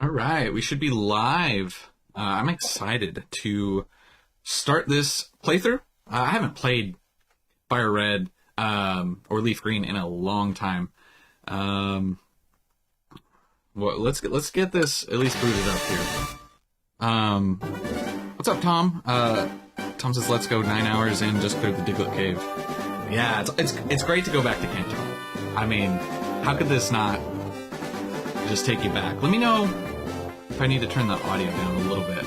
All right, we should be live. I'm excited to start this playthrough. I haven't played Fire Red or Leaf Green in a long time. Well, let's get this at least booted up here. What's up, Tom? Tom says let's go. 9 hours in, just cleared the Diglett Cave. Yeah, it's great to go back to Kanto. I mean, how could this not just take you back? Let me know if I need to turn the audio down a little bit.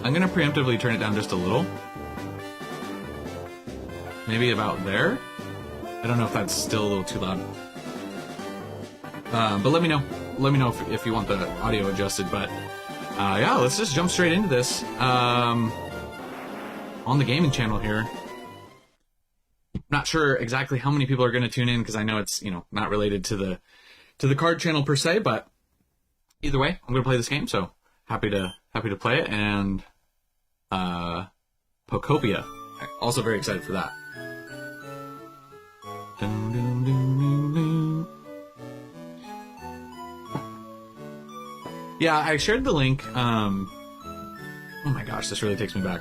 I'm gonna preemptively turn it down just a little. Maybe about there? I don't know if that's still a little too loud. But let me know. Let me know if you want the audio adjusted. But yeah, let's just jump straight into this. On the gaming channel here. Not sure exactly how many people are going to tune in because I know it's, you know, not related to the card channel per se, but either way, I'm going to play this game, so happy to play it. And Pokopia, also very excited for that. Dun, dun, dun, dun, dun. Yeah, I shared the link. Oh my gosh, this really takes me back.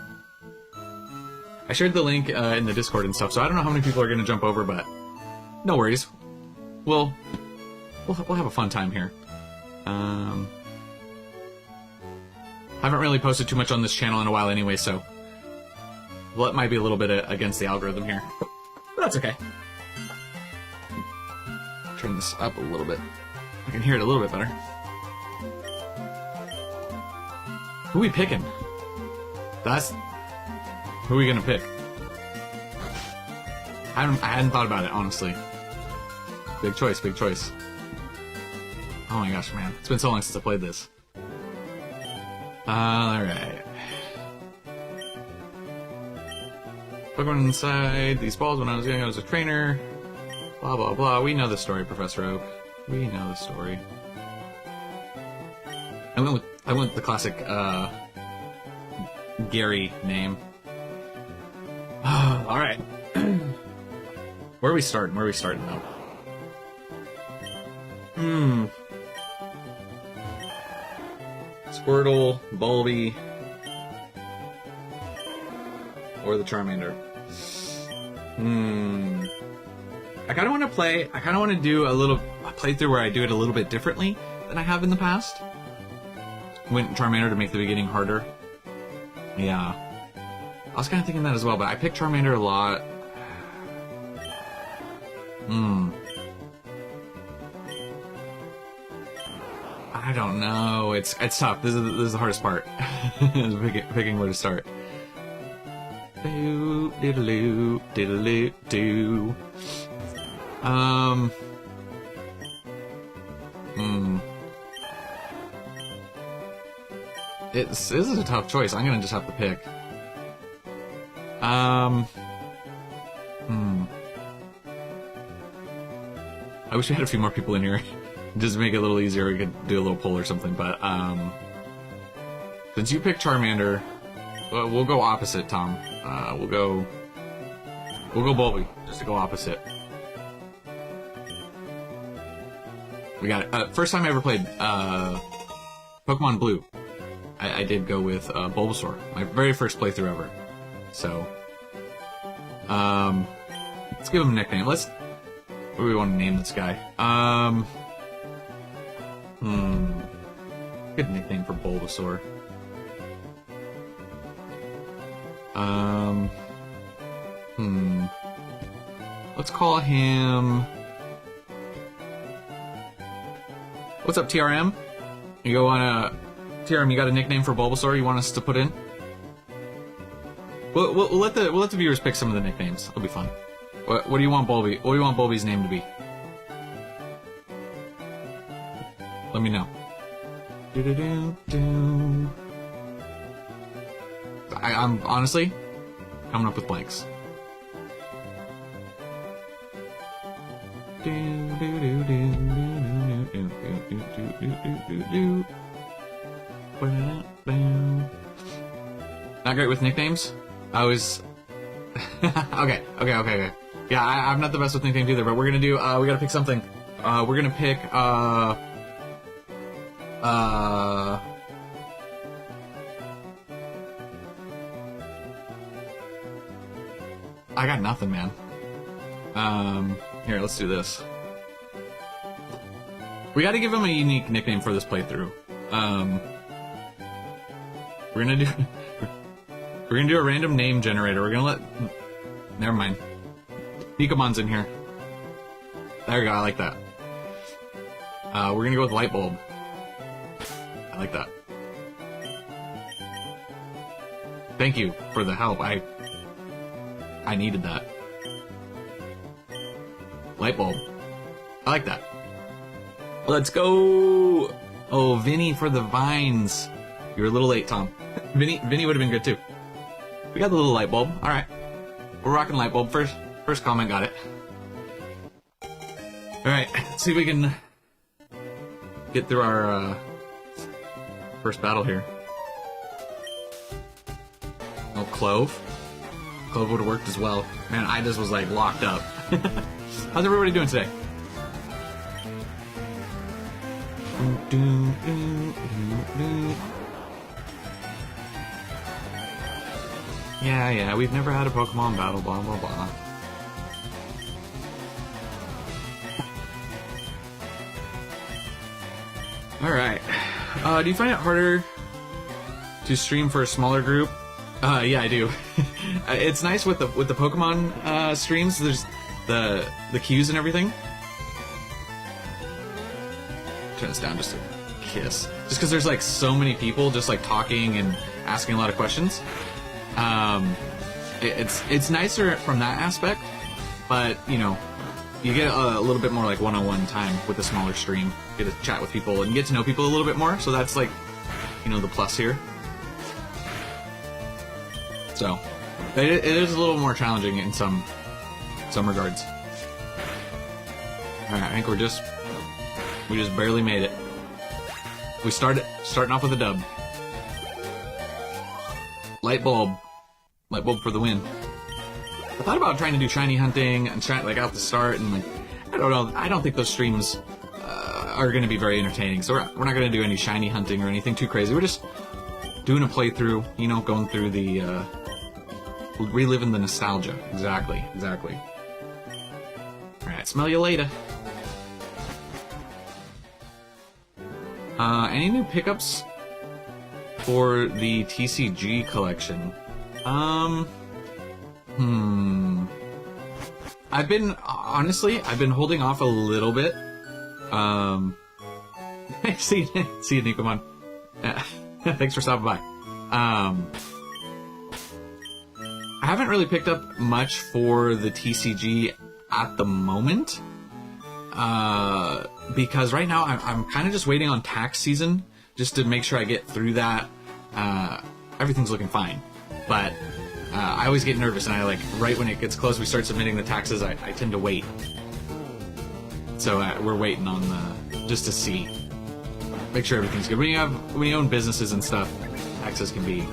I shared the link in the Discord and stuff, so I don't know how many people are going to jump over, but no worries. We'll have a fun time here. Haven't really posted too much on this channel in a while anyway, so well, it might be a little bit against the algorithm here, but that's okay. Turn this up a little bit. I can hear it a little bit better. Who we picking? Who are we gonna pick? I hadn't thought about it, honestly. Big choice, big choice. Oh my gosh, man. It's been so long since I played this. Alright. Pokemon inside these balls when I was young, I was a trainer. Blah, blah, blah. We know the story, Professor Oak. We know the story. I went with the classic, Gary name. Alright. Where are we starting? Though? Squirtle, Bulby, or the Charmander. I kind of want to do a playthrough where I do it a little bit differently than I have in the past. Went Charmander to make the beginning harder. Yeah. I was kind of thinking that as well, but I picked Charmander a lot. I don't know. It's tough. This is the hardest part. Picking where to start. Do diddle diddle do. This is a tough choice. I'm gonna just have to pick. I wish we had a few more people in here. Just to make it a little easier, we could do a little poll or something, but, since you picked Charmander, we'll go opposite, Tom. We'll go Bulby, just to go opposite. We got it. First time I ever played, Pokemon Blue, I did go with, Bulbasaur. My very first playthrough ever. So, let's give him a nickname. What do we want to name this guy? Good nickname for Bulbasaur. Let's call him... What's up, TRM? TRM, you got a nickname for Bulbasaur you want us to put in? We'll let the viewers pick some of the nicknames. It'll be fun. What do you want Bulby? What do you want Bulby's name to be? Let me know. I'm honestly coming up with blanks. Not great with nicknames. I was okay. Yeah, I'm not the best with nicknames either, but we're gonna do, we gotta pick something. We're gonna pick, Uh... I got nothing, man. Here, let's do this. We gotta give him a unique nickname for this playthrough. We're gonna do a random name generator. We're gonna let... Never mind. Pikamon's in here. There we go, I like that. We're gonna go with Lightbulb. I like that. Thank you for the help. I needed that. Lightbulb. I like that. Let's go! Oh, Vinny for the vines. You were a little late, Tom. Vinny would have been good too. We got the little light bulb. All right, we're rocking light bulb. First comment, got it. All right, let's see if we can get through our first battle here. Oh, Clove. Clove would have worked as well. Man, I just was like locked up. How's everybody doing today? Yeah, we've never had a Pokemon battle, blah, blah, blah. Alright. Do you find it harder to stream for a smaller group? Yeah, I do. It's nice with the Pokemon streams, there's the queues and everything. Turn this down just a kiss. Just because there's like so many people just like talking and asking a lot of questions. It's nicer from that aspect, but you know, you get a little bit more like one-on-one time with a smaller stream. Get to chat with people and get to know people a little bit more. So that's like, you know, the plus here. So it is a little more challenging in some regards. All right, I think we just barely made it. We starting off with a dub. Lightbulb for the win. I thought about trying to do shiny hunting and like out the start, and like I don't know. I don't think those streams are going to be very entertaining. So we're not going to do any shiny hunting or anything too crazy. We're just doing a playthrough. You know, going through the reliving the nostalgia. Exactly. All right, smell you later. Any new pickups for the TCG collection? I've been holding off a little bit. See you, Nikomon. Thanks for stopping by. I haven't really picked up much for the TCG at the moment. Because right now I'm kind of just waiting on tax season just to make sure I get through that. Everything's looking fine, but I always get nervous, and I like right when it gets close, we start submitting the taxes. I tend to wait, so we're waiting on just to see, make sure everything's good. When you own businesses and stuff, taxes can be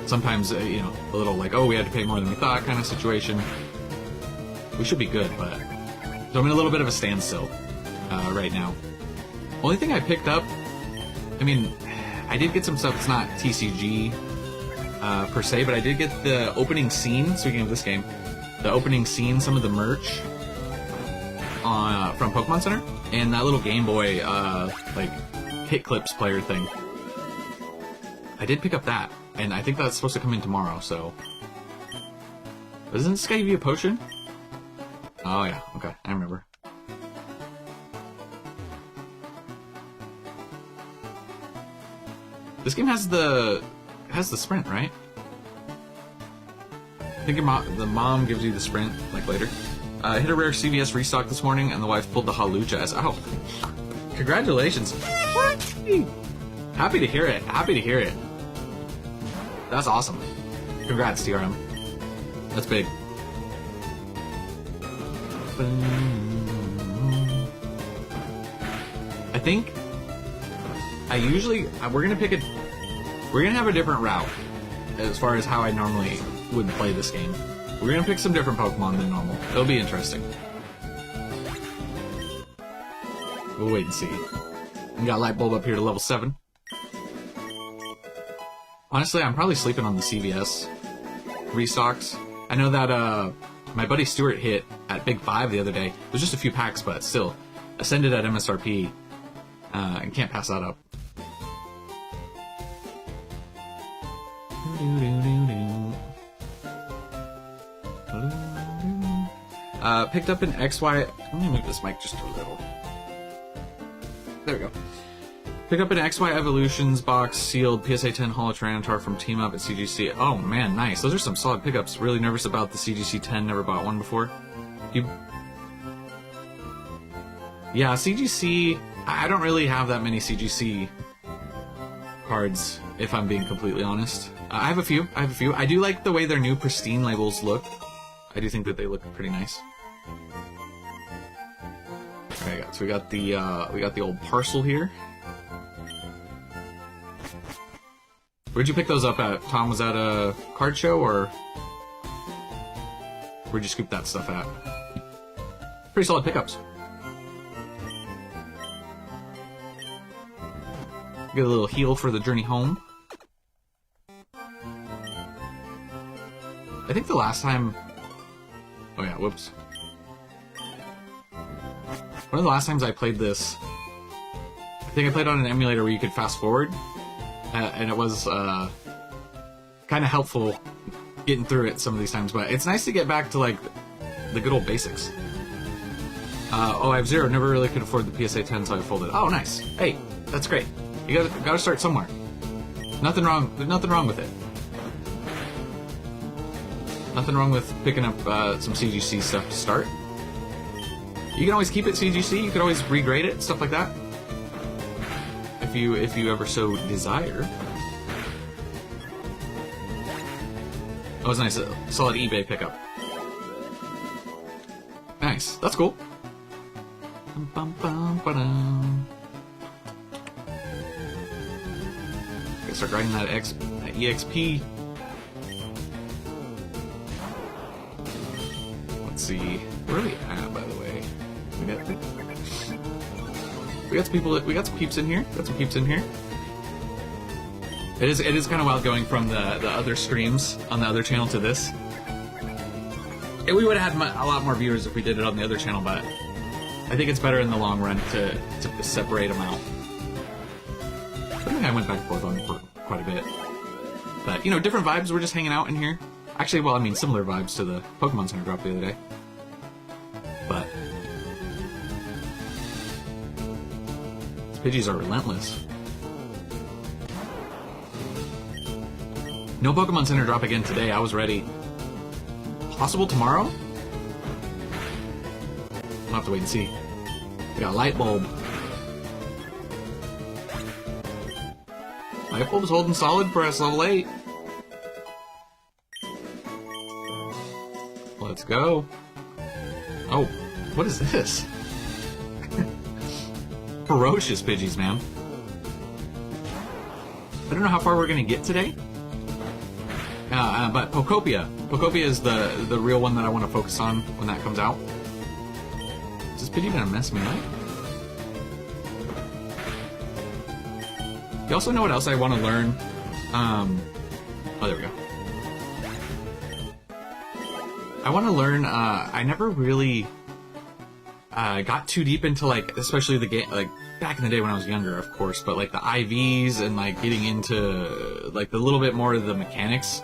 sometimes you know, a little like, oh, we had to pay more than we thought kind of situation. We should be good, but. So I'm in a little bit of a standstill right now. Only thing I picked up, I mean, I did get some stuff that's not TCG per se, but I did get the opening scene, speaking of this game, the opening scene, some of the merch from Pokemon Center, and that little Game Boy like hit clips player thing. I did pick up that, and I think that's supposed to come in tomorrow, so... Doesn't this guy give you a potion? Oh yeah, okay, I remember. This game has the sprint, right? I think the mom gives you the sprint like later. Hit a rare CVS restock this morning, and the wife pulled the Halucha as oh, congratulations! Happy to hear it. That's awesome. Congrats, TRM. That's big. I think we're gonna have a different route as far as how I normally would play this game. We're gonna pick some different Pokemon than normal. It'll be interesting. We'll wait and see. We got Light Bulb up here to level 7. Honestly, I'm probably sleeping on the CVS restocks. I know that my buddy Stuart hit at Big 5 the other day. There's just a few packs, but still. Ascended at MSRP. And can't pass that up. Picked up an XY... Let me move this mic just a little. There we go. Pick up an XY Evolutions box, sealed PSA 10 Holo Tyranitar from Team Up at CGC. Oh man, nice. Those are some solid pickups. Really nervous about the CGC 10. Never bought one before. Yeah, CGC... I don't really have that many CGC cards, if I'm being completely honest. I have a few. I do like the way their new pristine labels look. I do think that they look pretty nice. Okay, so we got the old parcel here. Where'd you pick those up at, Tom? Was that a card show, or where'd you scoop that stuff at? Pretty solid pickups. Get a little heal for the journey home. I think the last time... Oh yeah, whoops. One of the last times I played this, I think I played on an emulator where you could fast forward. And it was kind of helpful getting through it some of these times, but it's nice to get back to like the good old basics. Oh, I have 0. Never really could afford the PSA 10, so I folded. Oh, nice. Hey, that's great. You gotta start somewhere. Nothing wrong. There's nothing wrong with it. Nothing wrong with picking up some CGC stuff to start. You can always keep it CGC. You could always regrade it, stuff like that. If you ever so desire. That was nice. Solid eBay pickup. Nice. That's cool. Gotta start grinding that EXP. Let's see. Where are we at, by the way? We got some people. We got some peeps in here. Got some peeps in here. It is kind of wild going from the other streams on the other channel to this. And we would have had a lot more viewers if we did it on the other channel, but I think it's better in the long run to separate them out. Something I went back and forth on for quite a bit. But, you know, different vibes. We're just hanging out in here. Actually, well, I mean, similar vibes to the Pokemon Center drop the other day. But these Pidgeys are relentless. No Pokemon Center drop again today. I was ready. Possible tomorrow? We'll have to wait and see. We got Light Bulb. Light Bulb's holding solid for us, level 8. Let's go. Oh, what is this? Ferocious Pidgeys, man. I don't know how far we're gonna get today. But Pokopia. Pokopia is the real one that I want to focus on when that comes out. Is this Pidgey gonna mess me up? You also know what else I want to learn? Oh, there we go. I want to learn, I never really got too deep into, like, especially the game, like, back in the day when I was younger, of course, but, like, the IVs and, like, getting into, like, the little bit more of the mechanics.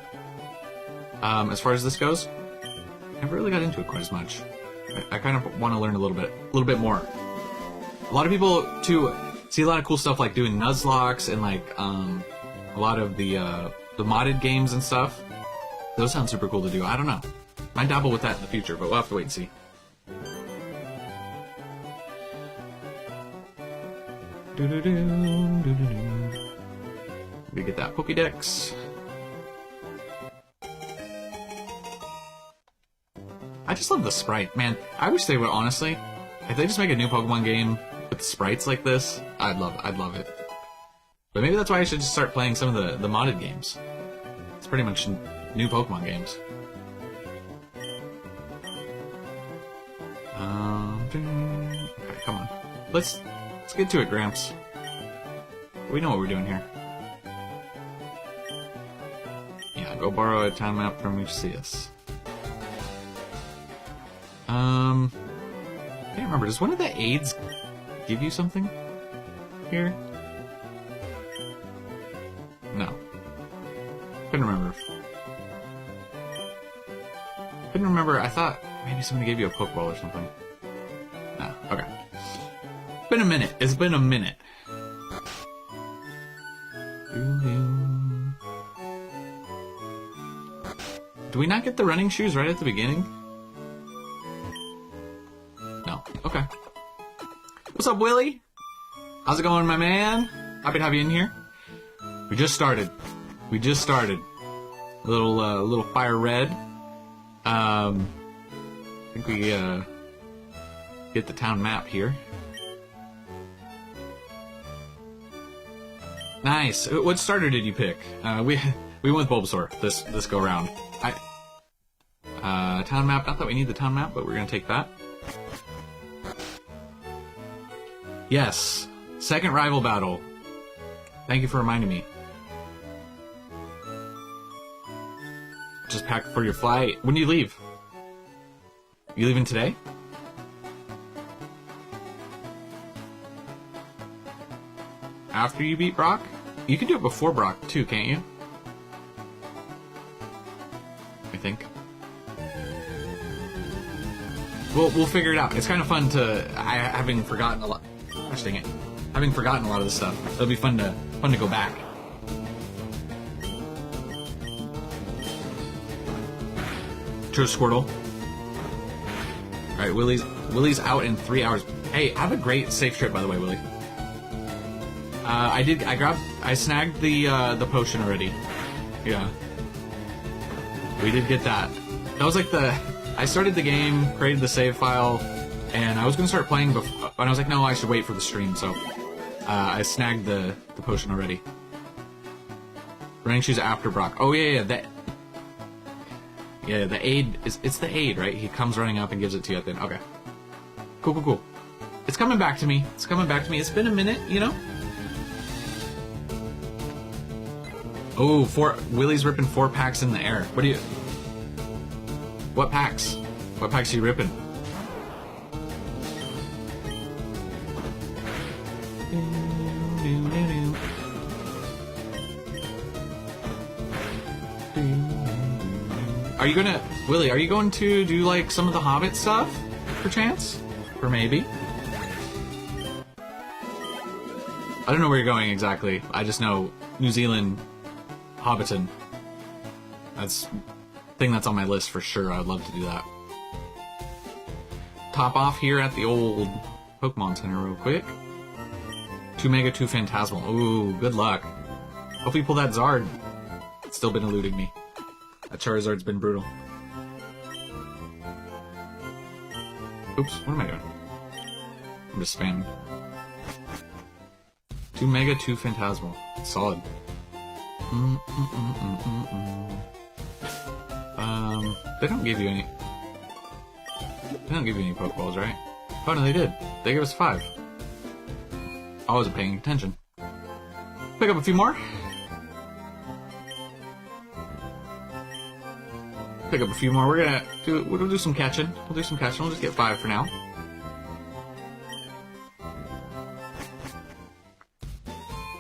As far as this goes, I never really got into it quite as much. I kind of want to learn a little bit more. A lot of people, too, see a lot of cool stuff like doing Nuzlocke and, like, a lot of the modded games and stuff. Those sound super cool to do. I don't know. Might dabble with that in the future, but we'll have to wait and see. We get that Pokédex. I just love the sprite, man. I wish they would, honestly, if they just make a new Pokemon game with sprites like this, I'd love it. But maybe that's why I should just start playing some of the modded games. It's pretty much new Pokemon games. Okay, come on. Let's get to it, Gramps. We know what we're doing here. Yeah, go borrow a town map from Lucius. I can't remember. Does one of the aides give you something here? No. Couldn't remember. Couldn't remember. I thought maybe somebody gave you a Pokeball or something. No. Okay. Been a minute. It's been a minute. Do we not get the running shoes right at the beginning? No. Okay. What's up, Willie? How's it going, my man? Happy to have you in here. We just started. We just started. Little fire red. I think we get the town map here. Nice. What starter did you pick? We went with Bulbasaur this go round. Town map. Not that we need the town map, but we're gonna take that. Yes. Second rival battle. Thank you for reminding me. Just pack for your flight. When do you leave? You leaving today? After you beat Brock? You can do it before Brock too, can't you? I think. We'll figure it out. It's kind of fun to having forgotten a lot. Gosh dang it! Having forgotten a lot of this stuff, it'll be fun to go back. True Squirtle. All right, Willie's out in 3 hours. Hey, have a great safe trip, by the way, Willie. I snagged the potion already. Yeah. We did get that. That was like I started the game, created the save file, and I was gonna start playing before, but I was like, no, I should wait for the stream, so I snagged the potion already. Running shoes after Brock. Oh yeah, the aid it's the aid, right? He comes running up and gives it to you at the end. Okay. Cool. It's coming back to me. It's been a minute, you know? Oh, Willie's ripping 4 packs in the air. What packs? What packs are you ripping? Willie, are you going to do like some of the Hobbit stuff? Perchance? Or maybe? I don't know where you're going exactly. I just know New Zealand Hobbiton. That's thing that's on my list for sure. I'd love to do that. Top off here at the old Pokemon Center real quick. 2 Mega, 2 Phantasmal. Ooh, good luck. Hope you pull that Zard. It's still been eluding me. That Charizard's been brutal. Oops, what am I doing? I'm just spamming. 2 Mega, 2 Phantasmal. Solid. They don't give you any... They don't give you any Pokeballs, right? Oh, no, they did. They gave us 5. I wasn't paying attention. Pick up a few more. Pick up a few more. We'll do some catching. We'll do some catching. We'll just get 5 for now.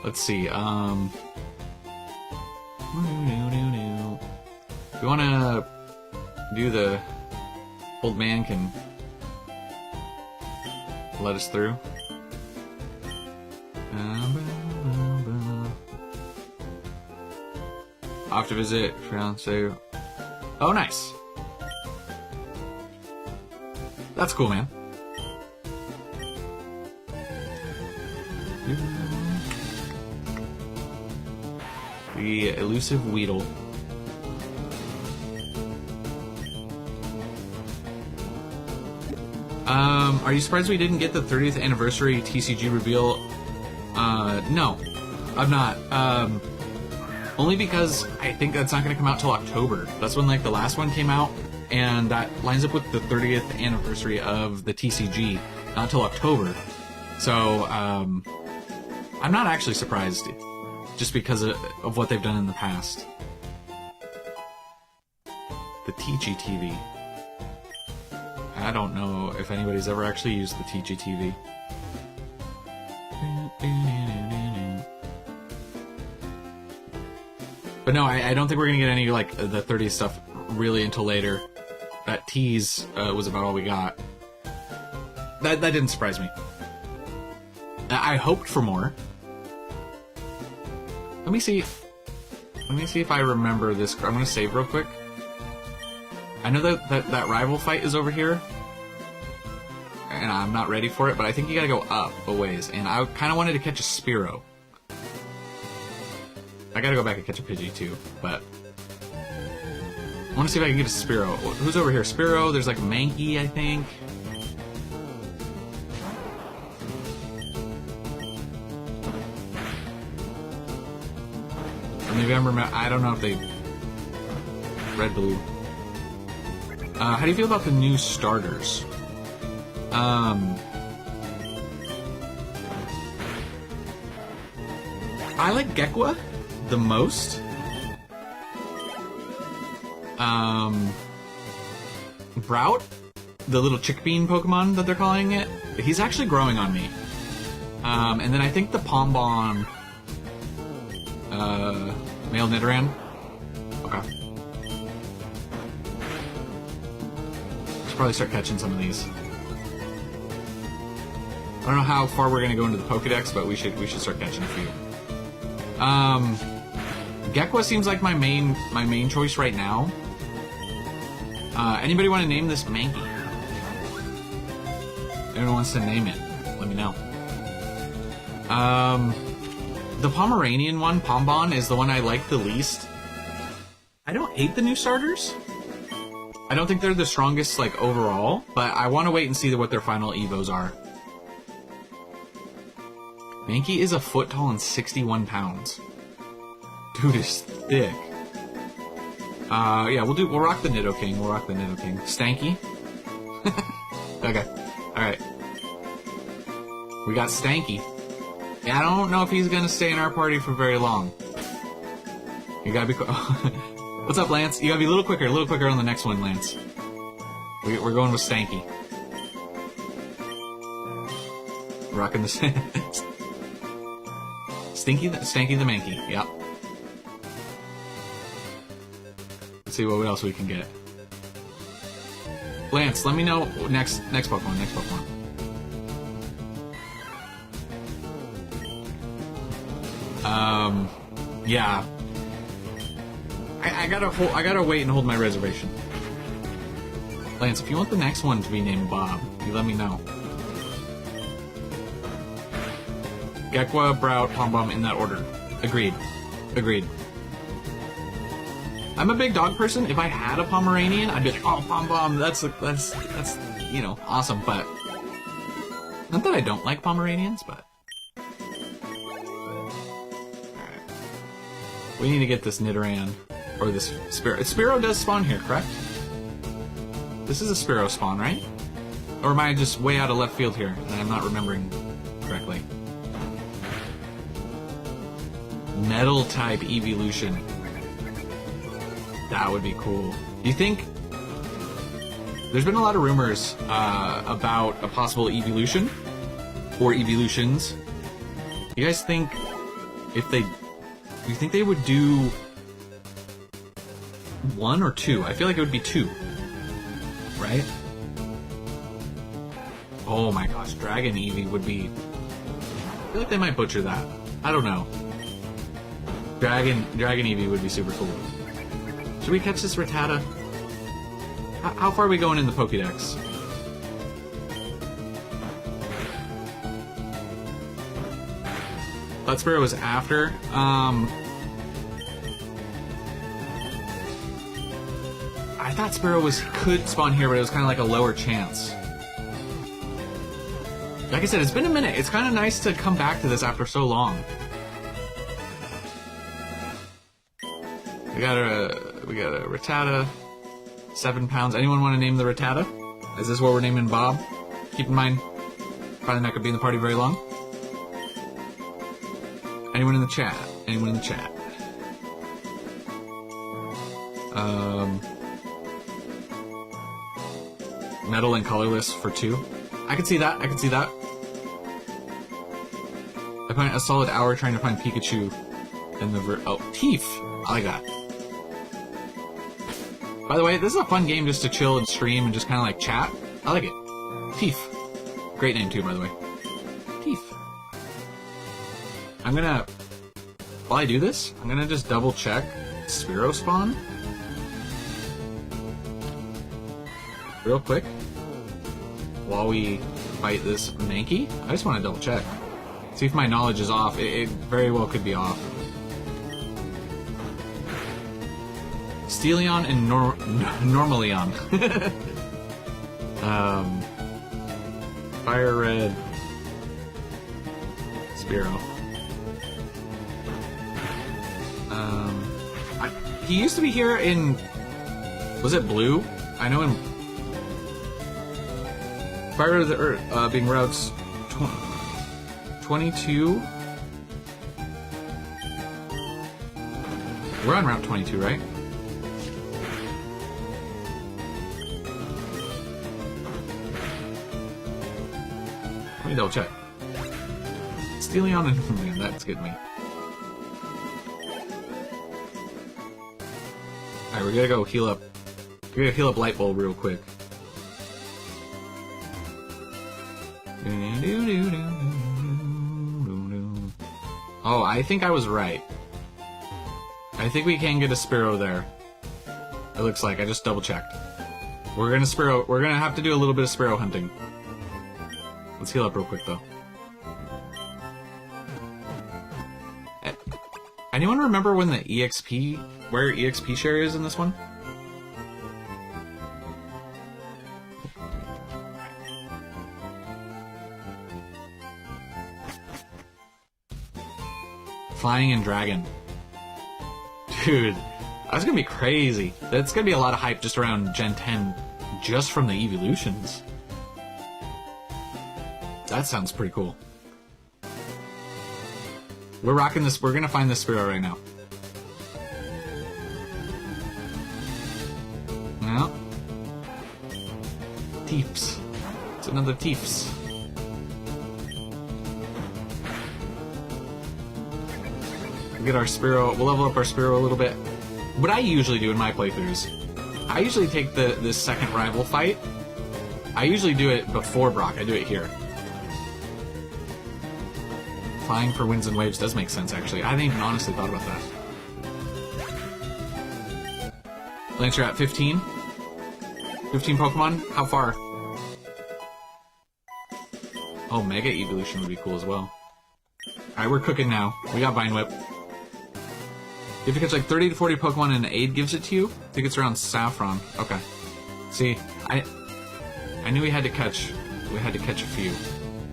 Let's see. We want to do the old man can let us through. Off to visit fiance. Oh, nice. That's cool, man. The elusive Weedle. Are you surprised we didn't get the 30th anniversary TCG reveal? No, I'm not. Only because I think that's not going to come out till October. That's when like the last one came out, and that lines up with the 30th anniversary of the TCG, not till October. So I'm not actually surprised, just because of what they've done in the past. The TGTV. I don't know if anybody's ever actually used the TGTV. But no, I don't think we're gonna get any, like, the 30 stuff really until later. That tease was about all we got. That didn't surprise me. I hoped for more. Let me see if I remember this. I'm gonna save real quick. I know that rival fight is over here, and I'm not ready for it, but I think you gotta go up a ways, and I kind of wanted to catch a Spearow. I gotta go back and catch a Pidgey too, but I want to see if I can get a Spearow. Who's over here? Spearow, there's like a Mankey, I think. Or maybe I don't know if they... Red, blue. How do you feel about the new starters? I like Gekwa the most. Brout, the little chickbean Pokemon that they're calling it, he's actually growing on me. And then I think the Pombon, male Nidoran. Okay. Should probably start catching some of these. I don't know how far we're gonna go into the Pokedex, but we should start catching a few. Gekwa seems like my main choice right now. Anybody want to name this Mankey? Anyone wants to name it? Let me know. The Pomeranian one, Pombon, is the one I like the least. I don't hate the new starters. I don't think they're the strongest, like, overall, but I want to wait and see what their final Evos are. Mankey is a foot tall and 61 pounds. Dude is thick. Yeah, we'll rock the Nidoking. We'll rock the Nidoking. Stanky. Okay. Alright. We got Stanky. Yeah, I don't know if he's gonna stay in our party for very long. You gotta be What's up, Lance? You gotta be a little quicker on the next one, Lance. We're going with Stanky. Rocking the Stanky the Mankey. Yep. Let's see what else we can get. Lance, let me know next Pokemon. Yeah. I gotta wait and hold my reservation. Lance, if you want the next one to be named Bob, you let me know. Gekwa, Brout, Pombom in that order. Agreed. I'm a big dog person. If I had a Pomeranian, I'd be like, oh, Pombom, that's you know, awesome, but not that I don't like Pomeranians, but alright. We need to get this Nidoran or this Spearow. Spearow does spawn here, correct? This is a Spearow spawn, right? Or am I just way out of left field here and I'm not remembering correctly? Metal type evolution. That would be cool. Do you think... There's been a lot of rumors about a possible evolution or evolutions. You guys think if they... Do you think they would do 1 or 2? I feel like it would be 2. Right? Oh my gosh, Dragon Eevee would be... I feel like they might butcher that. I don't know. Dragon Eevee would be super cool. Should we catch this Rattata? How far are we going in the Pokédex? That Spearow was after. I thought Spearow could spawn here, but it was kind of like a lower chance. Like I said, it's been a minute. It's kind of nice to come back to this after so long. We got a Rattata, 7 pounds. Anyone want to name the Rattata? Is this what we're naming Bob? Keep in mind, probably not gonna be in the party very long. Anyone in the chat? Anyone in the chat? Metal and colorless for 2. I can see that. I can see that. I spent a solid hour trying to find Pikachu in the Teef. I like that. By the way, this is a fun game just to chill and stream and just kind of like chat. I like it. Teef. Great name too, by the way. Teef. I'm gonna, while I do this, I'm gonna just double check Spearow spawn. Real quick. While we fight this Mankey. I just want to double check. See if my knowledge is off. It very well could be off. Steelion and Normalion. Fire Red. Spearow. He used to be here in... Was it Blue? I know in... Fire of the Earth, being routes 22. We're on Route 22, right? Let me double check. Steelion and man, that's good me. Alright, we gotta go heal up. We gotta heal up Light Bulb real quick. Oh, I think I was right. I think we can get a Spearow there. It looks like. I just double checked. We're gonna have to do a little bit of Spearow hunting. Let's heal up real quick though. Anyone remember when the EXP, where EXP share is in this one? Flying and Dragon. Dude, that's gonna be crazy. That's gonna be a lot of hype just around Gen 10, just from the evolutions. That sounds pretty cool. We're rocking this. We're gonna find this Spearow right now. No. Teefs. It's another Teefs. Get our Spearow. We'll level up our Spearow a little bit. What I usually do in my playthroughs, I usually take this second rival fight. I usually do it before Brock. I do it here. Flying for winds and waves does make sense, actually. I hadn't even honestly thought about that. Lance, you're at 15? 15 Pokemon? How far? Oh, Mega Evolution would be cool as well. Alright, we're cooking now. We got Vine Whip. If you catch like 30 to 40 Pokemon and Aid gives it to you, I think it's around Saffron. Okay. See, I knew we had to catch a few.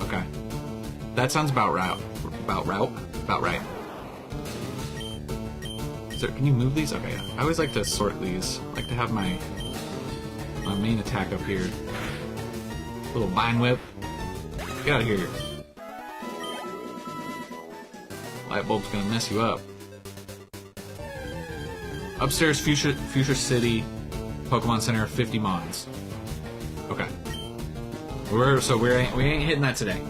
Okay. That sounds about right. About right. So, can you move these? Okay, yeah. I always like to sort these. I like to have my main attack up here. Little Vine Whip. Get out of here. Light Bulb's gonna mess you up. Upstairs, Fuchsia City, Pokemon Center, 50 Mons. Okay. We ain't hitting that today.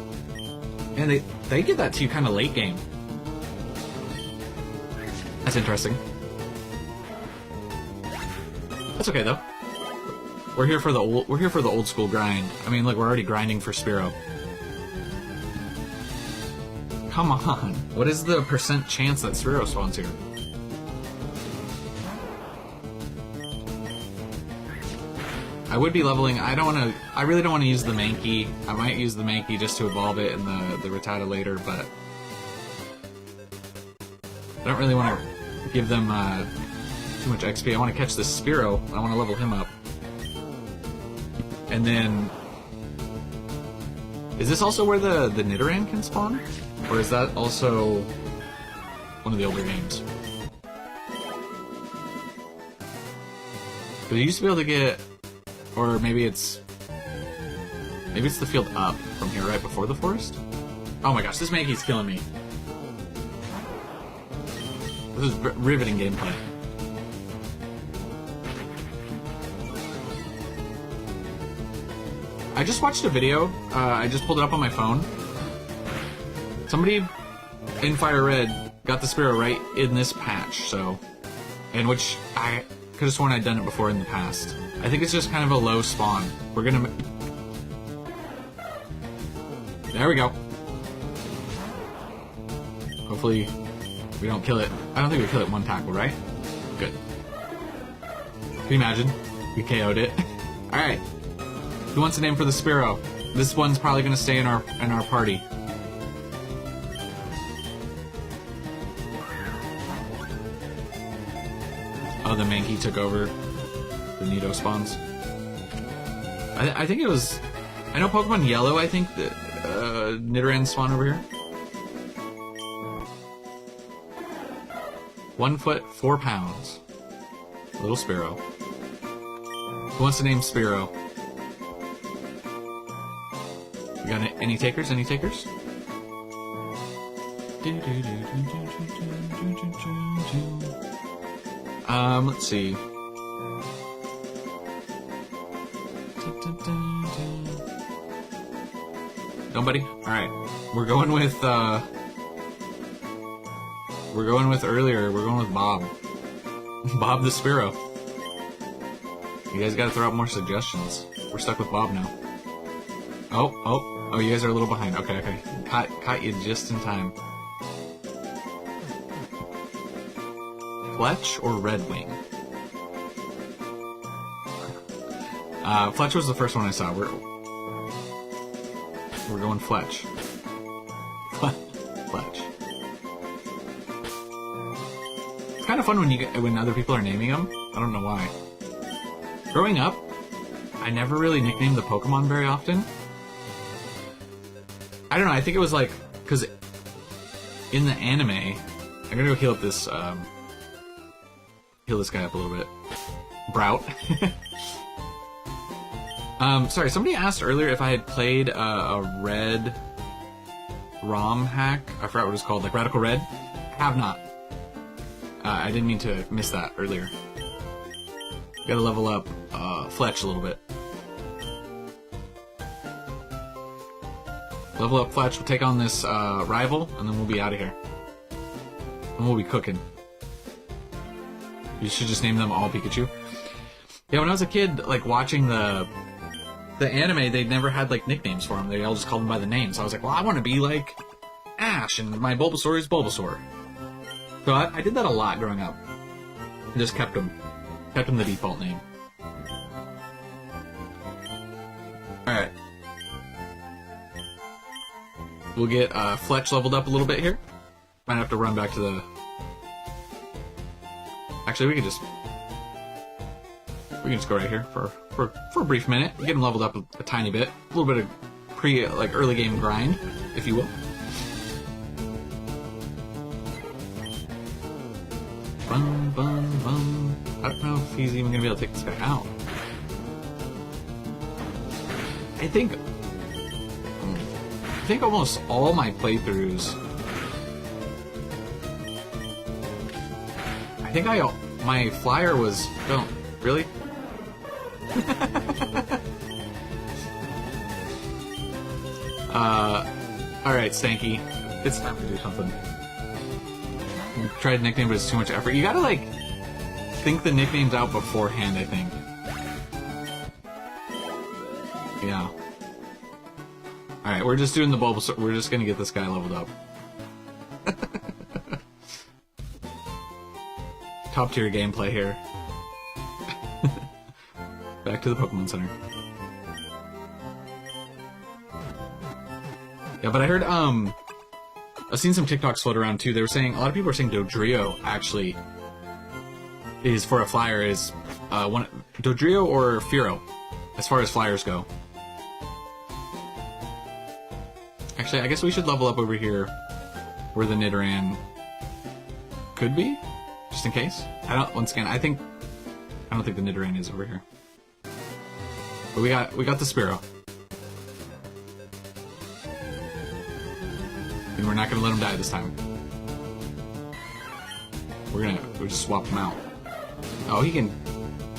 And they get that to you kind of late game. That's interesting. That's okay though. We're here for the old school grind. I mean, look, we're already grinding for Spearow. Come on. What is the % chance that Spearow spawns here? I would be leveling. I really don't want to use the Mankey. I might use the Mankey just to evolve it in the Rattata later, but I don't really want to give them too much XP. I want to catch this Spearow. I want to level him up. And then, is this also where the Nidoran can spawn? Or is that also one of the older games? Because you used to be able to get, or maybe it's the field up from here, right before the forest? Oh my gosh, this Mankey's killing me. This is riveting gameplay. I just watched a video. I just pulled it up on my phone. Somebody in Fire Red got the Spearow right in this patch, so... In which I could have sworn I'd done it before in the past. I think it's just kind of a low spawn. We're gonna... There we go. Hopefully we don't kill it. I don't think we kill it in one tackle, right? Good. Can you imagine? We KO'd it. Alright. Who wants a name for the Spearow? This one's probably gonna stay in our party. Oh, the Mankey took over the Nido spawns. I think it was... I know Pokemon Yellow, I think, the Nidoran spawn over here. 1 foot, 4 pounds. Little Spearow. Who wants to name Spearow? You got any takers? Any takers? Let's see. Nobody? Alright. We're going with earlier. We're going with Bob. Bob the Spearow. You guys gotta throw out more suggestions. We're stuck with Bob now. Oh, you guys are a little behind. Okay. Caught you just in time. Fletch or Redwing? Fletch was the first one I saw. We're going Fletch. Fletch. It's kind of fun when other people are naming them. I don't know why. Growing up, I never really nicknamed the Pokemon very often. I don't know, I think it was like, because in the anime, I'm gonna go heal up this, heal this guy up a little bit. Brout. Sorry, somebody asked earlier if I had played a red ROM hack. I forgot what it was called, like Radical Red. Have not. I didn't mean to miss that earlier. Gotta level up Fletch a little bit. Level up Fletch, we'll take on this rival, and then we'll be out of here. And we'll be cooking. You should just name them all Pikachu. Yeah, when I was a kid, like, watching the anime, they never had, like, nicknames for them. They all just called them by the name. So I was like, well, I want to be like Ash, and my Bulbasaur is Bulbasaur. So I did that a lot growing up. I just kept them the default name. Alright. We'll get Fletch leveled up a little bit here. Might have to run back to the... Actually, we can just go right here for a brief minute. Get him leveled up a tiny bit. A little bit of early game grind, if you will. Bum, bum, bum. I don't know if he's even gonna be able to take this guy out. I think almost all my playthroughs, my flyer was, don't, really? Alright, Stanky, it's time to do something. You tried to nickname, but it's too much effort. You gotta, like, think the nicknames out beforehand, I think. Yeah. Alright, we're just doing the Bulbasaur. We're just gonna get this guy leveled up. Top tier gameplay here. Back to the Pokemon Center. Yeah, but I heard, I've seen some TikToks float around too. They were saying, a lot of people are saying Dodrio actually is, for a flyer, is, Dodrio or Fearow, as far as flyers go. Actually, I guess we should level up over here where the Nidoran could be, just in case. Once again, I don't think the Nidoran is over here. But we got the Spearow. And we're not gonna let him die this time. We're We'll just swap them out. Oh, he can...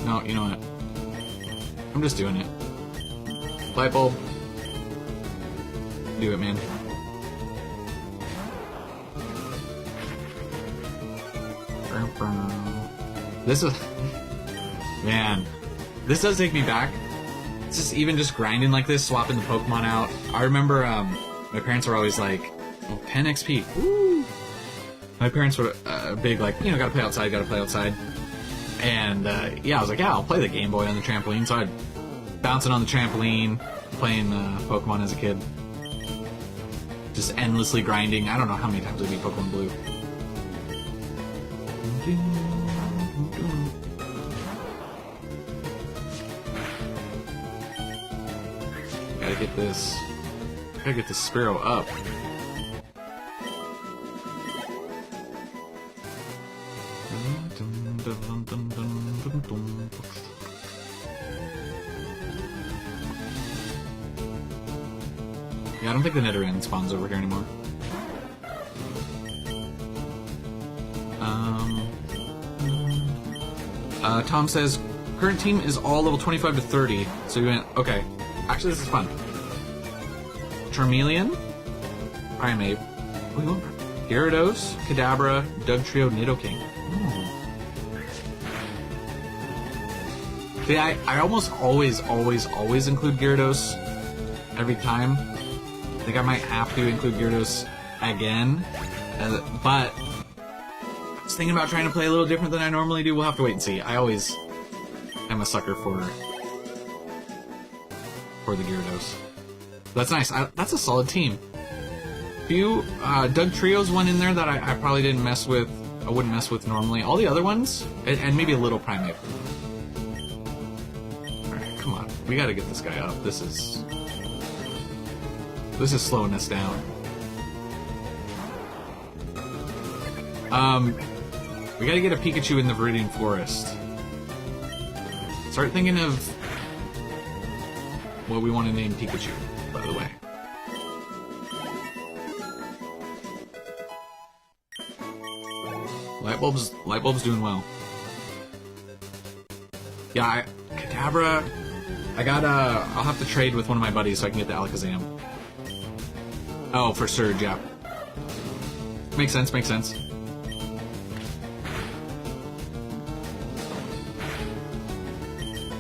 No, you know what? I'm just doing it. Light bulb. Do it, man. This is... Man. This does take me back. It's just even just grinding like this, swapping the Pokemon out. I remember my parents were always like, oh, 10 XP. Woo! My parents were big, like, you know, gotta play outside. And yeah, I was like, yeah, I'll play the Game Boy on the trampoline. So I'd bouncing on the trampoline, playing Pokemon as a kid. Just endlessly grinding. I don't know how many times I beat Pokemon Blue. Gotta get this Spearow up. Yeah, I don't think the Nidoran spawns over here anymore. Tom says, current team is all level 25 to 30, so you went, okay. Actually, this is fun. Charmeleon, Primeape, Gyarados, Kadabra, Dugtrio, Nidoking. See, I almost always include Gyarados every time. I think I might have to include Gyarados again, but I was thinking about trying to play a little different than I normally do. We'll have to wait and see. I always am a sucker for the Gyarados. That's nice. That's a solid team. Few Dugtrio's one in there that I probably didn't mess with. I wouldn't mess with normally. All the other ones, and maybe a little Primeape. All right, come on. We got to get this guy up. This is slowing us down. We gotta get a Pikachu in the Viridian Forest. Start thinking of what we want to name Pikachu, by the way. Light bulb's doing well. Yeah, Kadabra. I'll have to trade with one of my buddies so I can get the Alakazam. Oh, for Surge, yeah. Makes sense.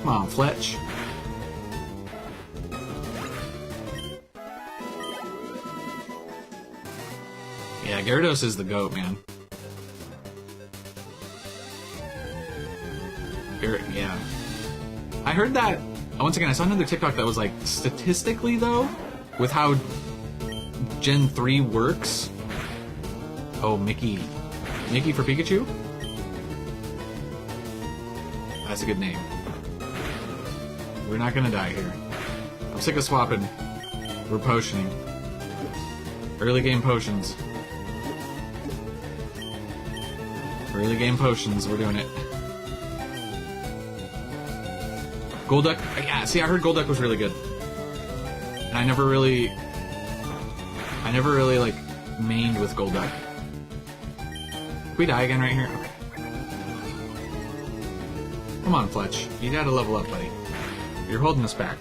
Come on, Fletch. Yeah, Gyarados is the GOAT, man. Yeah. I heard that, once again, I saw another TikTok that was like, statistically though, with how Gen 3 works. Oh, Mickey. Mickey for Pikachu? That's a good name. We're not gonna die here. I'm sick of swapping. We're potioning. Early game potions. Early game potions, we're doing it. Golduck, yeah, see, I heard Golduck was really good. And I never really, like, mained with Golduck. Can we die again right here? Okay. Come on, Fletch. You gotta level up, buddy. You're holding us back.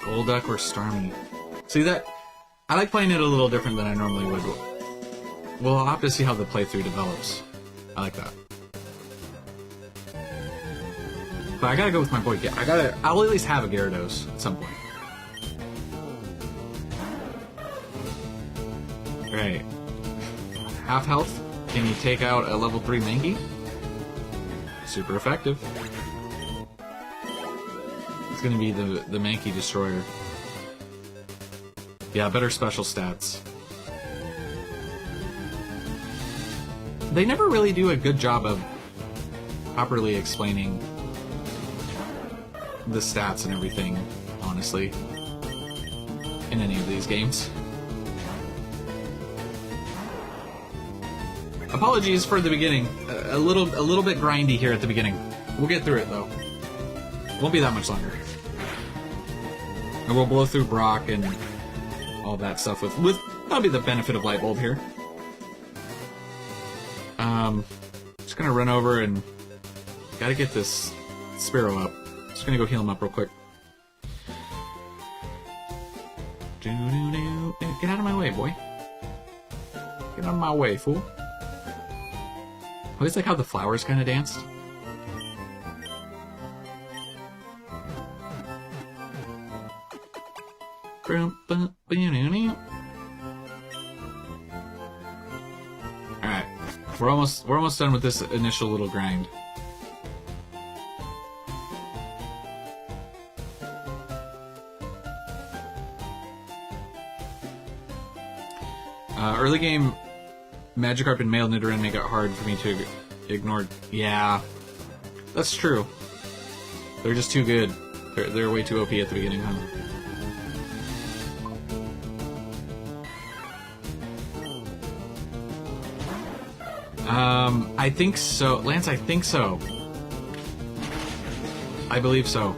Golduck or Starmie. See that? I like playing it a little different than I normally would. We'll have to see how the playthrough develops. I like that. But I gotta go with my boy. I'll at least have a Gyarados at some point. Right. Half health. Can you take out a level 3 Mankey? Super effective. It's gonna be the Mankey Destroyer. Yeah, better special stats. They never really do a good job of properly explaining the stats and everything, honestly, in any of these games. Apologies for the beginning. A little bit grindy here at the beginning. We'll get through it though. Won't be that much longer. And we'll blow through Brock and all that stuff with that'll be the benefit of Light Bulb here. Just gonna run over and gotta get this Spearow up. Just gonna go heal him up real quick. Get out of my way, boy. Get out of my way, fool. I always like how the flowers kind of danced. Alright. We're almost done with this initial little grind. Early game Magikarp and male Nidoran make it hard for me to ignore. Yeah, that's true. They're just too good. They're way too OP at the beginning, huh? I think so. Lance, I think so. I believe so.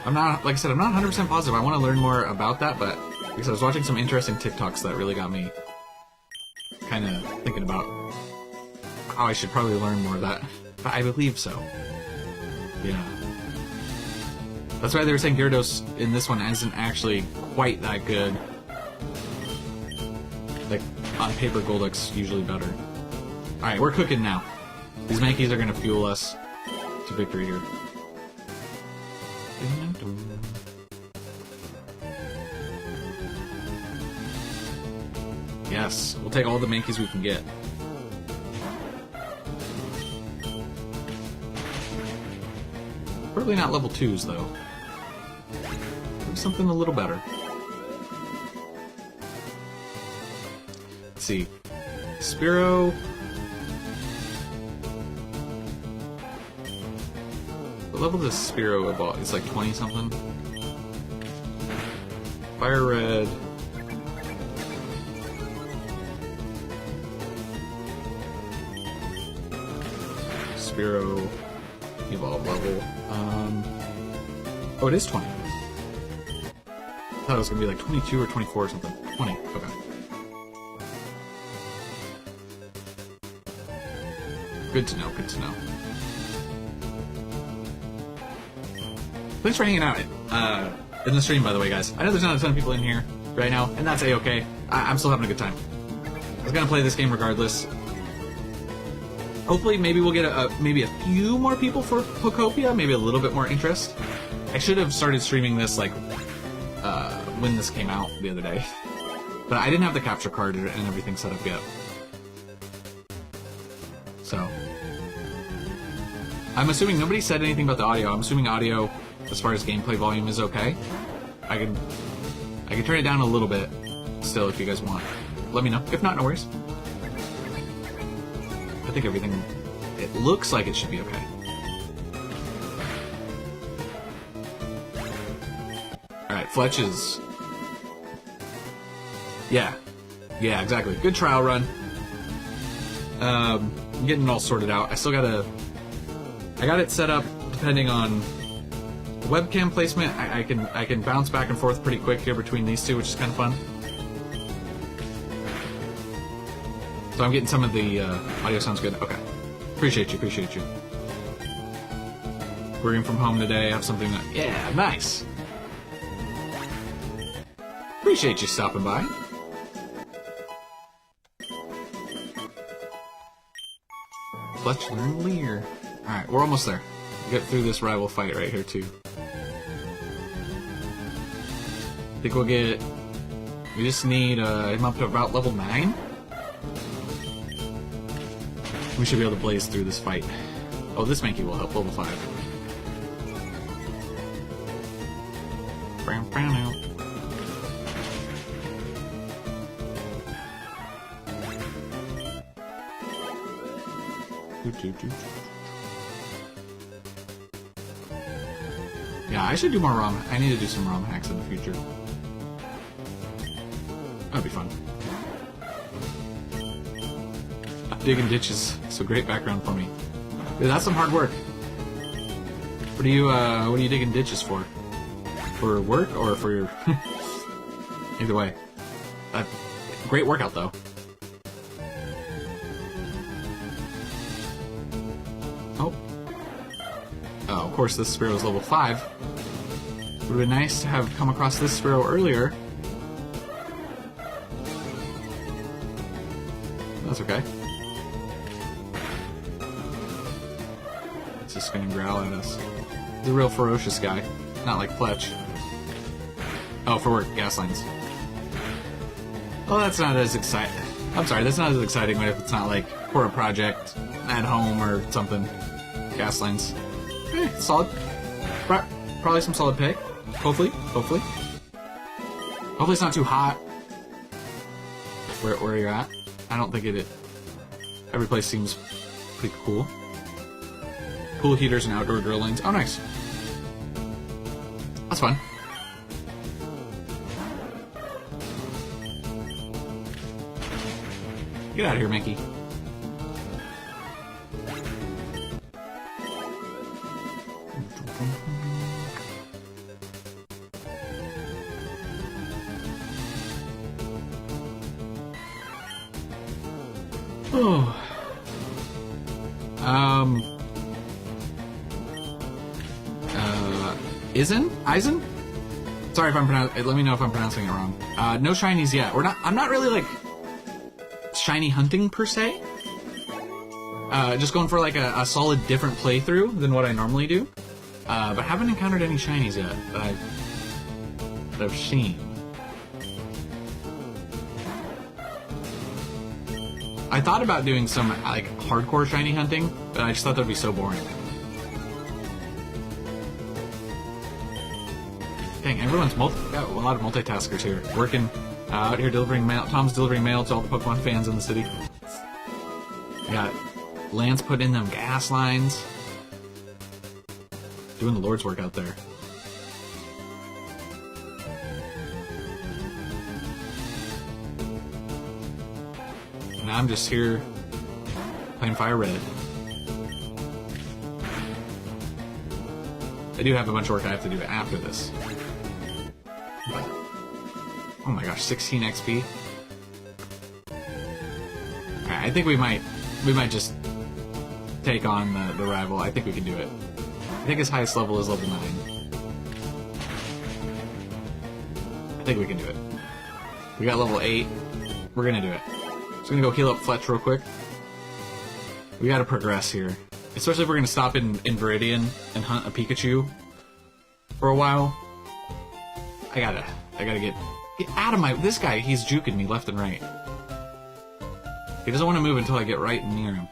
I'm not, like I said, I'm not 100% positive. I want to learn more about that, but because I was watching some interesting TikToks that really got me kind of thinking about how I should probably learn more of that. But I believe so. Yeah. That's why they were saying Gyarados in this one isn't actually quite that good. Like, on paper, Golduck's usually better. Alright, we're cooking now. These Mankeys are going to fuel us to victory here. Yes, we'll take all the Mankeys we can get. Probably not level 2s, though. Maybe something a little better. Let's see. Spearow. What level does Spearow evolve? It's like 20-something. Fire Red. Spearow evolve level. Oh, it is 20. I thought it was gonna be like 22 or 24 or something. 20. Okay. Good to know. Good to know. Thanks for hanging out in the stream, by the way, guys. I know there's not a ton of people in here right now, and that's a-okay. I'm still having a good time. I was gonna play this game regardless. Hopefully, maybe we'll get maybe a few more people for Pokopia, maybe a little bit more interest. I should have started streaming this, like, when this came out the other day. But I didn't have the capture card and everything set up yet. So. I'm assuming nobody said anything about the audio. I'm assuming audio, as far as gameplay volume, is okay. I can turn it down a little bit still if you guys want. Let me know. If not, no worries. I think everything, it looks like it should be okay. Alright, Fletch is... Yeah, exactly. Good trial run. I'm getting it all sorted out. I still gotta... I got it set up depending on webcam placement. I can bounce back and forth pretty quick here between these two, which is kind of fun. So I'm getting some of the audio sounds good. Okay. Appreciate you. Working from home today. I have something that... Yeah, nice. Appreciate you stopping by. Fletch learn Leer. Alright, we're almost there. We'll get through this rival fight right here, too. I think we'll get... We just need him up to about level 9. We should be able to blaze through this fight. Oh, this Mankey will help, level 5. Yeah, I should do more ROM. I need to do some ROM hacks in the future. That'd be fun. Digging ditches. So great background for me. Dude, that's some hard work. What are you digging ditches for? For work or for your... Either way. Great workout, though. course, this Spearow is level 5. Would have been nice to have come across this Spearow earlier. That's okay. It's just gonna growl at us. He's a real ferocious guy. Not like Fletch. Oh, for work, gas lines. Well, that's not as exciting. I'm sorry, that's not as exciting if it's not like for a project at home or something. Gas lines. Solid. Probably some solid pay. Hopefully. Hopefully it's not too hot. Where you're at. I don't think it. Every place seems pretty cool. Pool heaters and outdoor grill lanes. Oh, nice. That's fun. Get out of here, Mickey. Oh. Eisen? Sorry if I'm pronouncing. Let me know if I'm pronouncing it wrong. No shinies yet. I'm not really like shiny hunting per se. Just going for like a solid different playthrough than what I normally do. But haven't encountered any shinies yet that I've seen. I thought about doing some like hardcore shiny hunting, but I just thought that'd be so boring. Dang, everyone's got a lot of multitaskers here. Working out here delivering mail. Tom's delivering mail to all the Pokemon fans in the city. I got Lance putting in them gas lines. Doing the Lord's work out there. And I'm just here playing Fire Red. I do have a bunch of work I have to do after this. But, oh my gosh, 16 XP. Alright, I think we might just take on the rival. I think we can do it. I think his highest level is level 9. I think we can do it. We got level 8. We're gonna do it. Just gonna go heal up Fletch real quick. We gotta progress here. Especially if we're gonna stop in Viridian and hunt a Pikachu for a while. I gotta get out of my... This guy, he's juking me left and right. He doesn't want to move until I get right near him.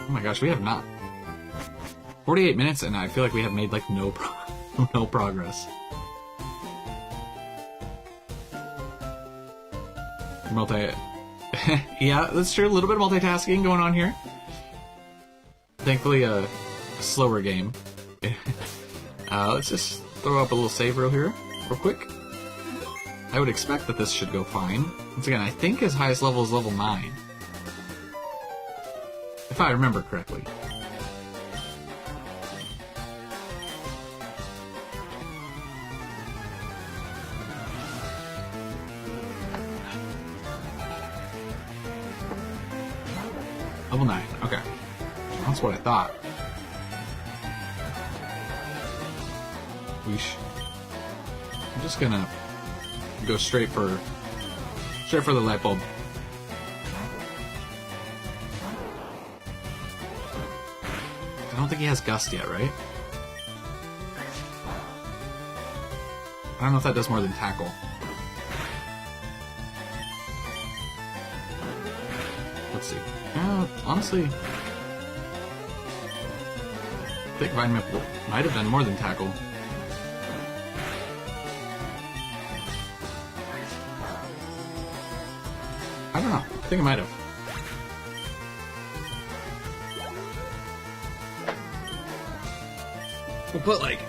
Oh my gosh, we have not... 48 minutes and I feel like we have made like no progress. Yeah, that's true. A little bit of multitasking going on here. Thankfully, a slower game. Let's just throw up a little save reel here, real quick. I would expect that this should go fine. Once again, I think his highest level is level 9. If I remember correctly. Level 9, okay. That's what I thought. Weesh. I'm just gonna go straight for the light bulb. I don't think he has Gust yet, right? I don't know if that does more than Tackle. Let's see. Honestly, I think Vine Whip might have done more than Tackle. I don't know. I think it might have. We'll put like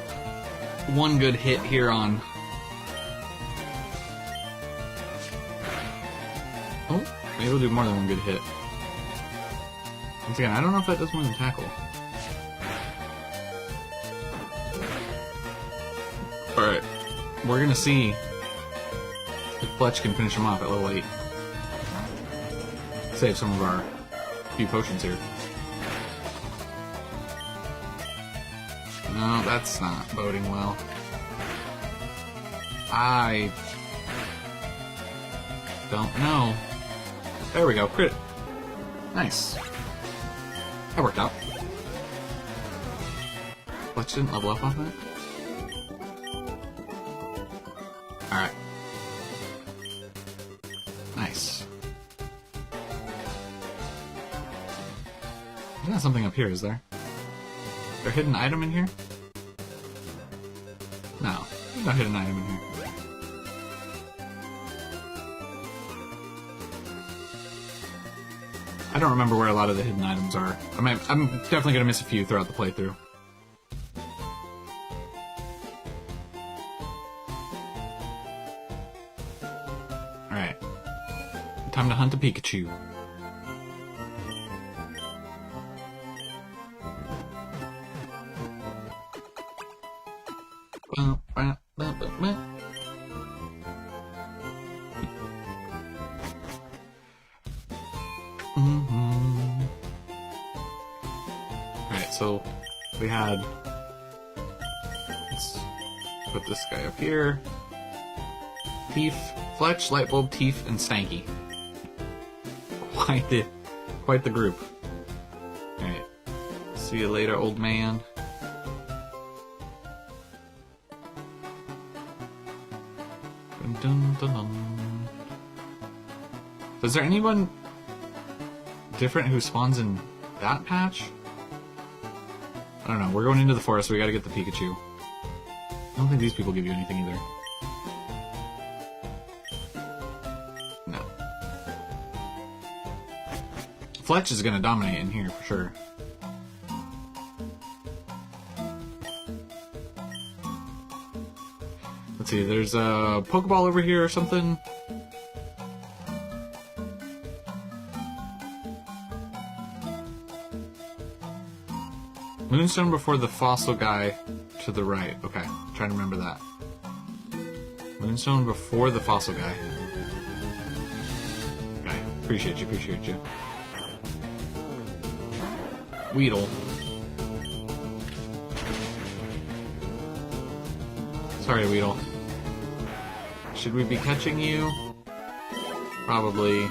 one good hit here on. Oh, maybe we'll do more than one good hit. Once again, I don't know if that does more than Tackle. Alright. we're gonna see if Fletch can finish him off at level 8. Save some of our few potions here. No, that's not boding well. I don't know. There we go, crit. Nice. That worked out. Fletch didn't level up off that? Alright. Nice. There's not something up here, is there? Is there a hidden item in here? No, there's no hidden item in here. I don't remember where a lot of the hidden items are. I'm definitely gonna miss a few throughout the playthrough. Alright. Time to hunt a Pikachu. Alright, so we had... Let's put this guy up here. Thief, Fletch, Lightbulb, Teef, and Stanky. Quite the group. Alright. See you later, old man. Dun, dun, dun, dun. Is there anyone different who spawns in that patch? I don't know. We're going into the forest, so we gotta get the Pikachu. I don't think these people give you anything either. No. Fletch is gonna dominate in here for sure. Let's see, there's a Pokeball over here or something. Moonstone before the fossil guy to the right. Okay, trying to remember that. Moonstone before the fossil guy. Okay, appreciate you. Weedle. Sorry, Weedle. Should we be catching you? Probably.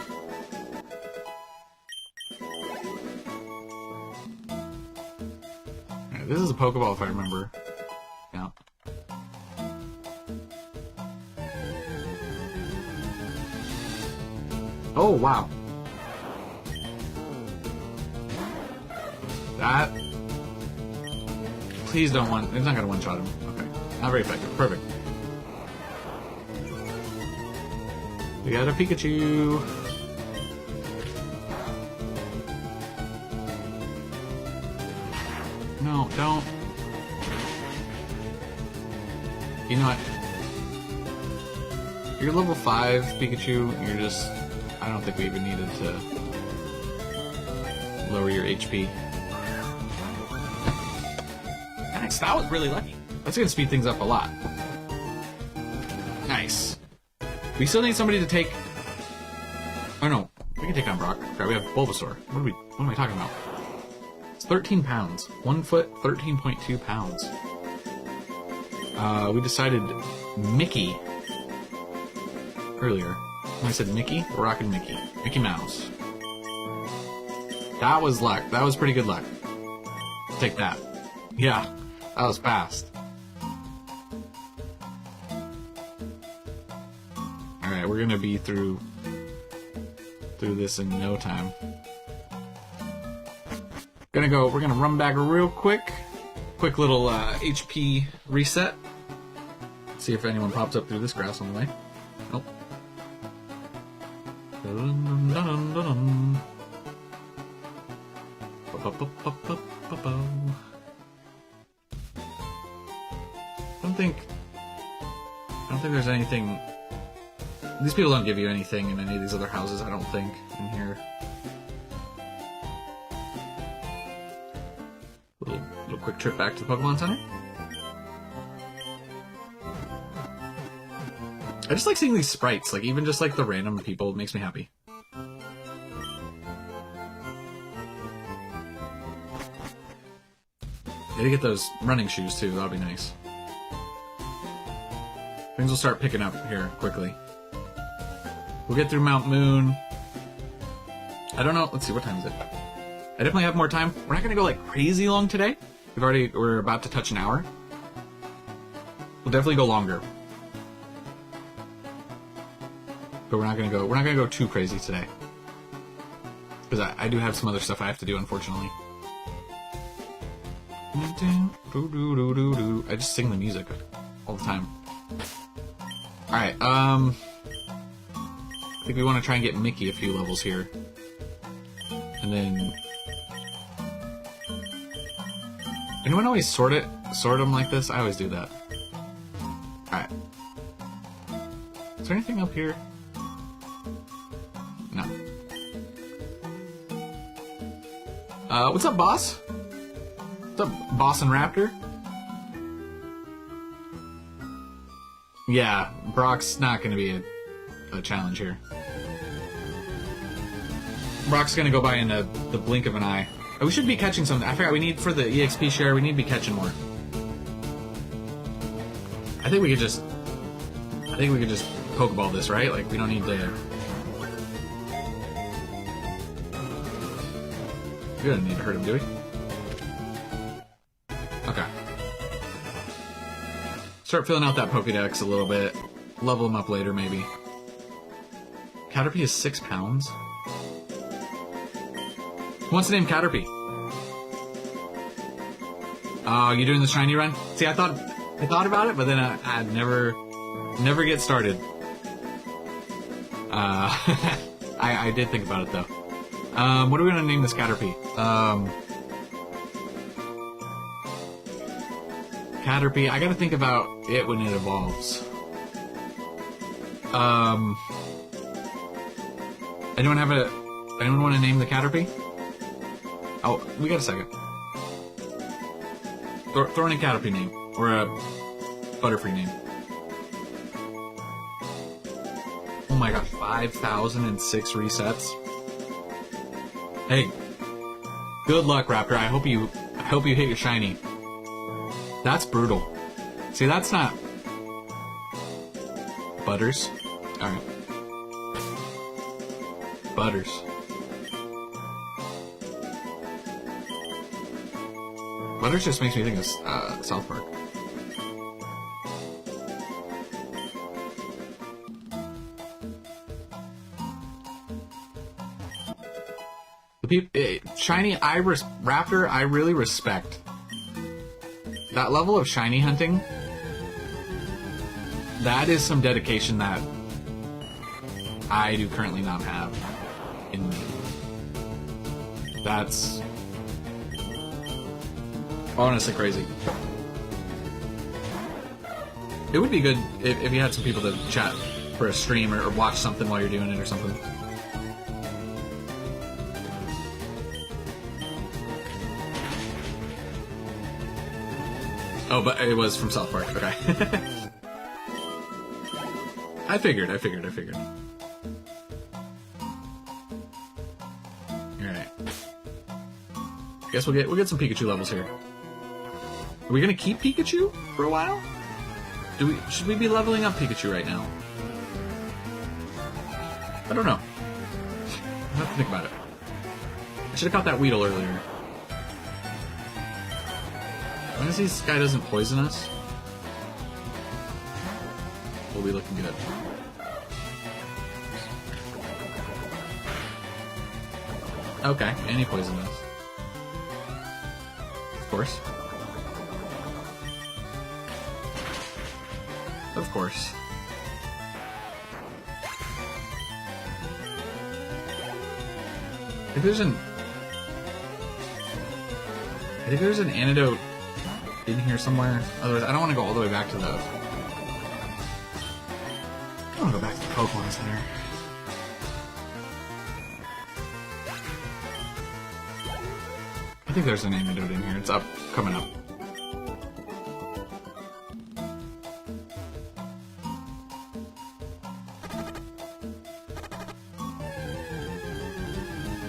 Alright, this is a Pokeball if I remember. Yeah. Oh, wow. That... Please don't one... It's not gonna one-shot him. Okay. Not very effective. Perfect. We got a Pikachu! No, don't. You know what? You're level 5, Pikachu. You're just... I don't think we even needed to lower your HP. Nice, that was really lucky. That's gonna speed things up a lot. Nice. We still need somebody to take... Oh no, we can take on Brock. Right, we have Bulbasaur. What am I talking about? It's 13 pounds. 1 foot, 13.2 pounds. We decided Mickey earlier. When I said Mickey, we're rocking Mickey. Mickey Mouse. That was luck. That was pretty good luck. Take that. Yeah, that was fast. Alright, we're gonna be through this in no time. We're gonna run back real quick. Quick little HP reset. See if anyone pops up through this grass on the way. Nope. Dun, dun, dun, dun, dun. I don't think there's anything. These people don't give you anything in any of these other houses, I don't think, in here. Little quick trip back to the Pokemon Center. I just like seeing these sprites, like even just like the random people, it makes me happy. Gotta get those running shoes too, that'll be nice. Things will start picking up here quickly. We'll get through Mount Moon. I don't know, let's see, what time is it? I definitely have more time. We're not gonna go like crazy long today. We're about to touch an hour. We'll definitely go longer. But we're not gonna go too crazy today. Because I do have some other stuff I have to do, unfortunately. I just sing the music all the time. Alright, I think we want to try and get Mickey a few levels here. And then... Anyone always sort them like this? I always do that. Alright. Is there anything up here? No. What's up, boss? What's up, boss and Raptor? Yeah, Brock's not gonna be a challenge here. Brock's gonna go by in the blink of an eye. Oh, we should be catching something. I forgot, we need, for the EXP share, we need to be catching more. I think we could just Pokeball this, right? Like, we don't need to... We don't need to hurt him, do we? Okay. Start filling out that Pokédex a little bit. Level him up later, maybe. Caterpie is 6 pounds? Who wants to name Caterpie? Oh, you doing the shiny run? See, I thought about it, but then I'd never get started. I did think about it though. What are we gonna name this Caterpie? Caterpie. I gotta think about it when it evolves. Anyone want to name the Caterpie? Oh, we got a second. Throw in a Caterpie name or a Butterfree name. Oh my god, 5,006 resets. Hey, good luck, Raptor. I hope you hit your shiny. That's brutal. See, that's not Butters. All right, Butters. Butters just makes me think of South Park. Shiny Iris Raptor, I really respect. That level of shiny hunting, that is some dedication that I do currently not have in me. That's honestly crazy. It would be good if you had some people to chat for a stream or watch something while you're doing it or something. Oh, but it was from South Park. Okay. I figured. Alright. Guess we'll get some Pikachu levels here. Are we gonna keep Pikachu for a while? Should we be leveling up Pikachu right now? I don't know. I'll have to think about it. I should have caught that Weedle earlier. As long as this guy doesn't poison us, we'll be looking good. Okay, and he poisoned us. Of course. Of course. I think there's an antidote in here somewhere. Otherwise, I don't want to go all the way back to the... I want to go back to the Pokemon Center. I think there's an antidote in here. It's coming up.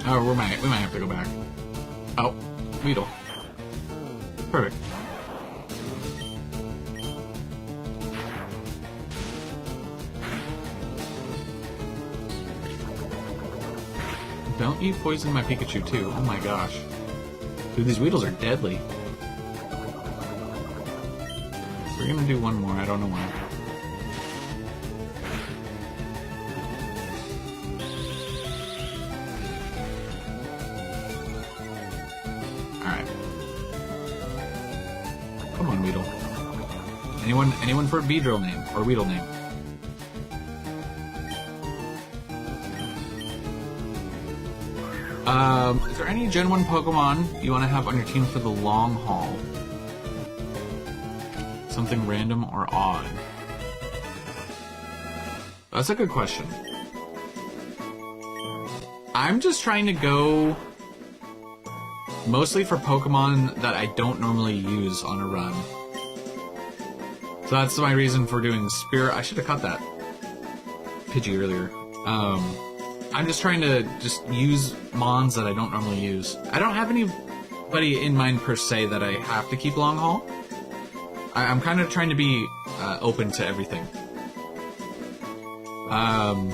Oh, we might have to go back. Oh, Weedle. Perfect. Don't you poison my Pikachu too? Oh my gosh. Dude, these Weedles are deadly. We're gonna do one more, I don't know why. Alright. Come on, Weedle. Anyone for a Beedrill name? Or Weedle name? Is there any Gen 1 Pokemon you want to have on your team for the long haul? Something random or odd? That's a good question. I'm just trying to go mostly for Pokemon that I don't normally use on a run. So that's my reason for doing Spirit. I should have caught that Pidgey earlier. I'm just trying to use Mons that I don't normally use. I don't have anybody in mind per se that I have to keep long haul. I'm kind of trying to be open to everything. I'm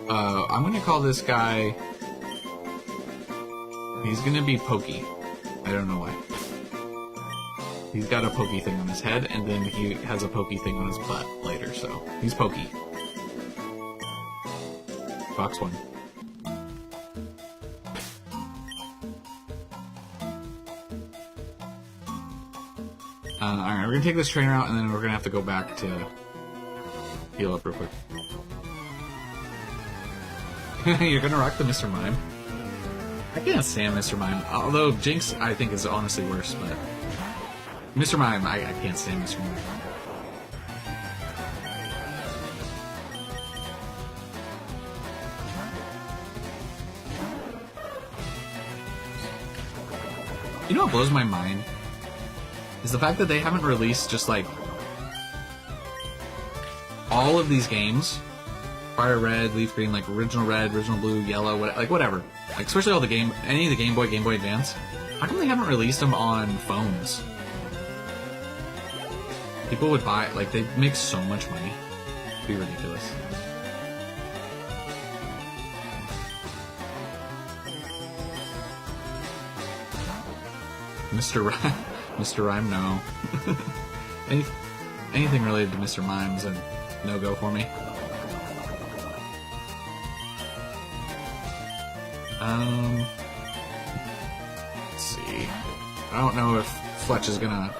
gonna call this guy. He's gonna be Pokey. I don't know why. He's got a Pokey thing on his head, and then he has a Pokey thing on his butt later, so he's Pokey. Box 1. Alright, we're gonna take this trainer out, and then we're gonna have to go back to heal up real quick. You're gonna rock the Mr. Mime? I can't stand Mr. Mime. Although Jinx, I think, is honestly worse, but Mr. Mime, I can't stand Mr. Mime. You know what blows my mind? Is the fact that they haven't released just like all of these games, Fire Red, Leaf Green, like original Red, original Blue, Yellow, whatever. Like especially all the any of the Game Boy Advance. How come they haven't released them on phones? People would buy, like, they make so much money. It'd be ridiculous. Mr. Rhyme, Mr. Rhyme, no. Anything related to Mr. Mime's a no-go for me. Let's see. I don't know if Fletch is gonna...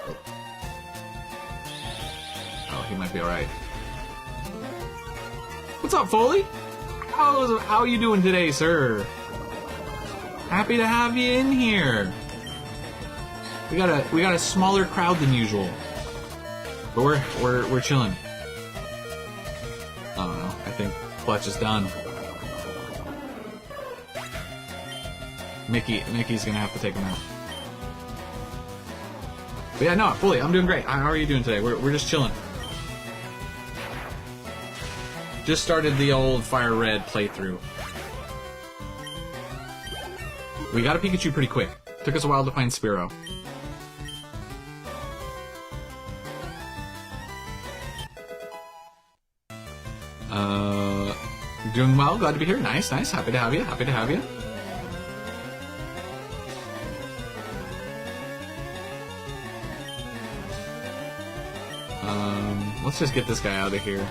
Oh, he might be alright. What's up, Foley? How are you doing today, sir? Happy to have you in here. We got a smaller crowd than usual, but we're chilling. I don't know. I think Fletch is done. Mickey's gonna have to take him out. But yeah, no, Foley, I'm doing great. How are you doing today? We're just chilling. Just started the old Fire Red playthrough. We got a Pikachu pretty quick. Took us a while to find Spearow. Doing well, glad to be here. Nice. Happy to have you. Let's just get this guy out of here.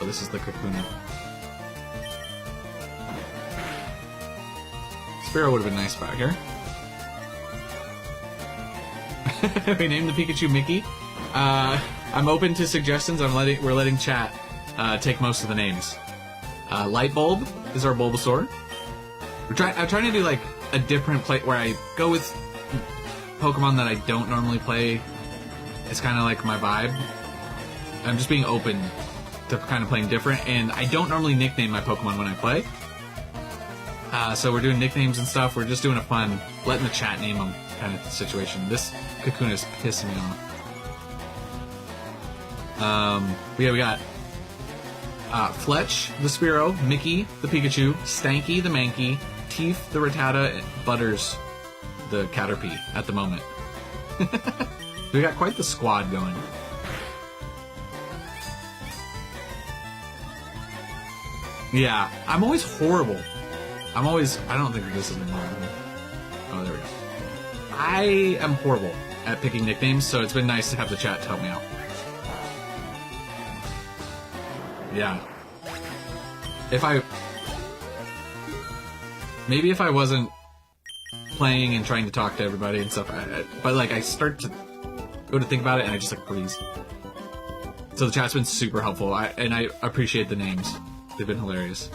Oh, this is the Kakuna. Spearow would have been nice back here. We named the Pikachu Mickey. I'm open to suggestions. We're letting chat take most of the names. Light Bulb is our Bulbasaur. I'm trying to do like a different play where I go with Pokemon that I don't normally play. It's kind of like my vibe. I'm just being open to kind of playing different, and I don't normally nickname my Pokemon when I play. So we're doing nicknames and stuff. We're just doing a fun, letting the chat name them kind of situation. This Kakuna is pissing me off. We got Fletch the Spearow, Mickey the Pikachu, Stanky the Mankey, Teef the Rattata, and Butters the Caterpie at the moment. We got quite the squad going. Yeah, I'm always horrible. I don't think this is normal. Oh, there we go. I am horrible at picking nicknames, so it's been nice to have the chat to help me out. Yeah. Maybe if I wasn't playing and trying to talk to everybody and stuff, but like I start to go to think about it and I just like freeze. So the chat's been super helpful, and I appreciate the names. They've been hilarious.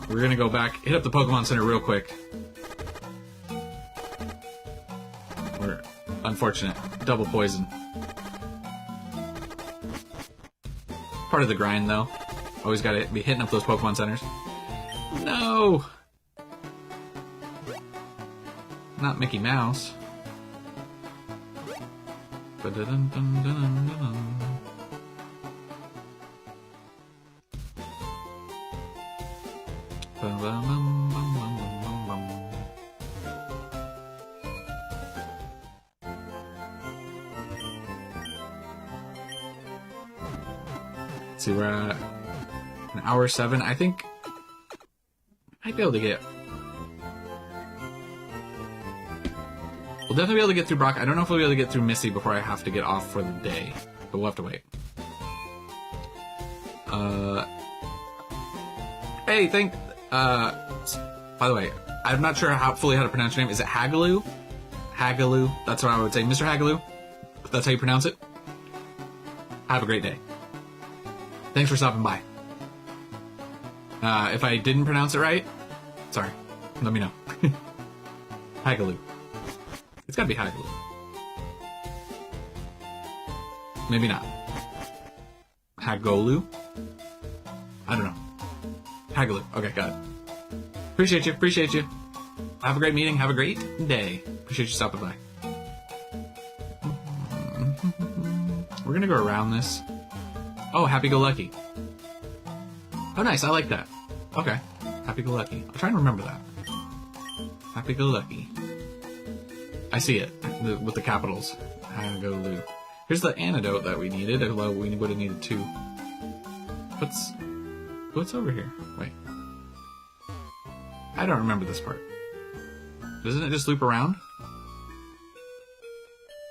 We're gonna go back, hit up the Pokemon Center real quick. We're unfortunate. Double poison. Part of the grind, though. Always gotta be hitting up those Pokemon Centers. No! Not Mickey Mouse. Ba-da-dun-dun-dun-dun-dun. Let's see, we're at an hour 7. I think I might be able to get. We'll definitely be able to get through Brock. I don't know if we'll be able to get through Missy before I have to get off for the day, but we'll have to wait. Hey, by the way, I'm not sure fully how to pronounce your name. Is it Hagaloo? Hagaloo. That's what I would say. Mr. Hagaloo. That's how you pronounce it. Have a great day. Thanks for stopping by. If I didn't pronounce it right, sorry. Let me know. Hagaloo. It's gotta be Hagaloo. Maybe not. Hagolu? I don't know. Hagaloo. Okay, got it. Appreciate you. Have a great meeting. Have a great day. Appreciate you stopping by. We're gonna go around this. Oh, happy-go-lucky. Oh, nice. I like that. Okay. Happy-go-lucky. I'll try and remember that. Happy-go-lucky. I see it. With the capitals. Hagaloo. Here's the antidote that we needed, although we would have needed 2. What's over here? Wait. I don't remember this part. Doesn't it just loop around?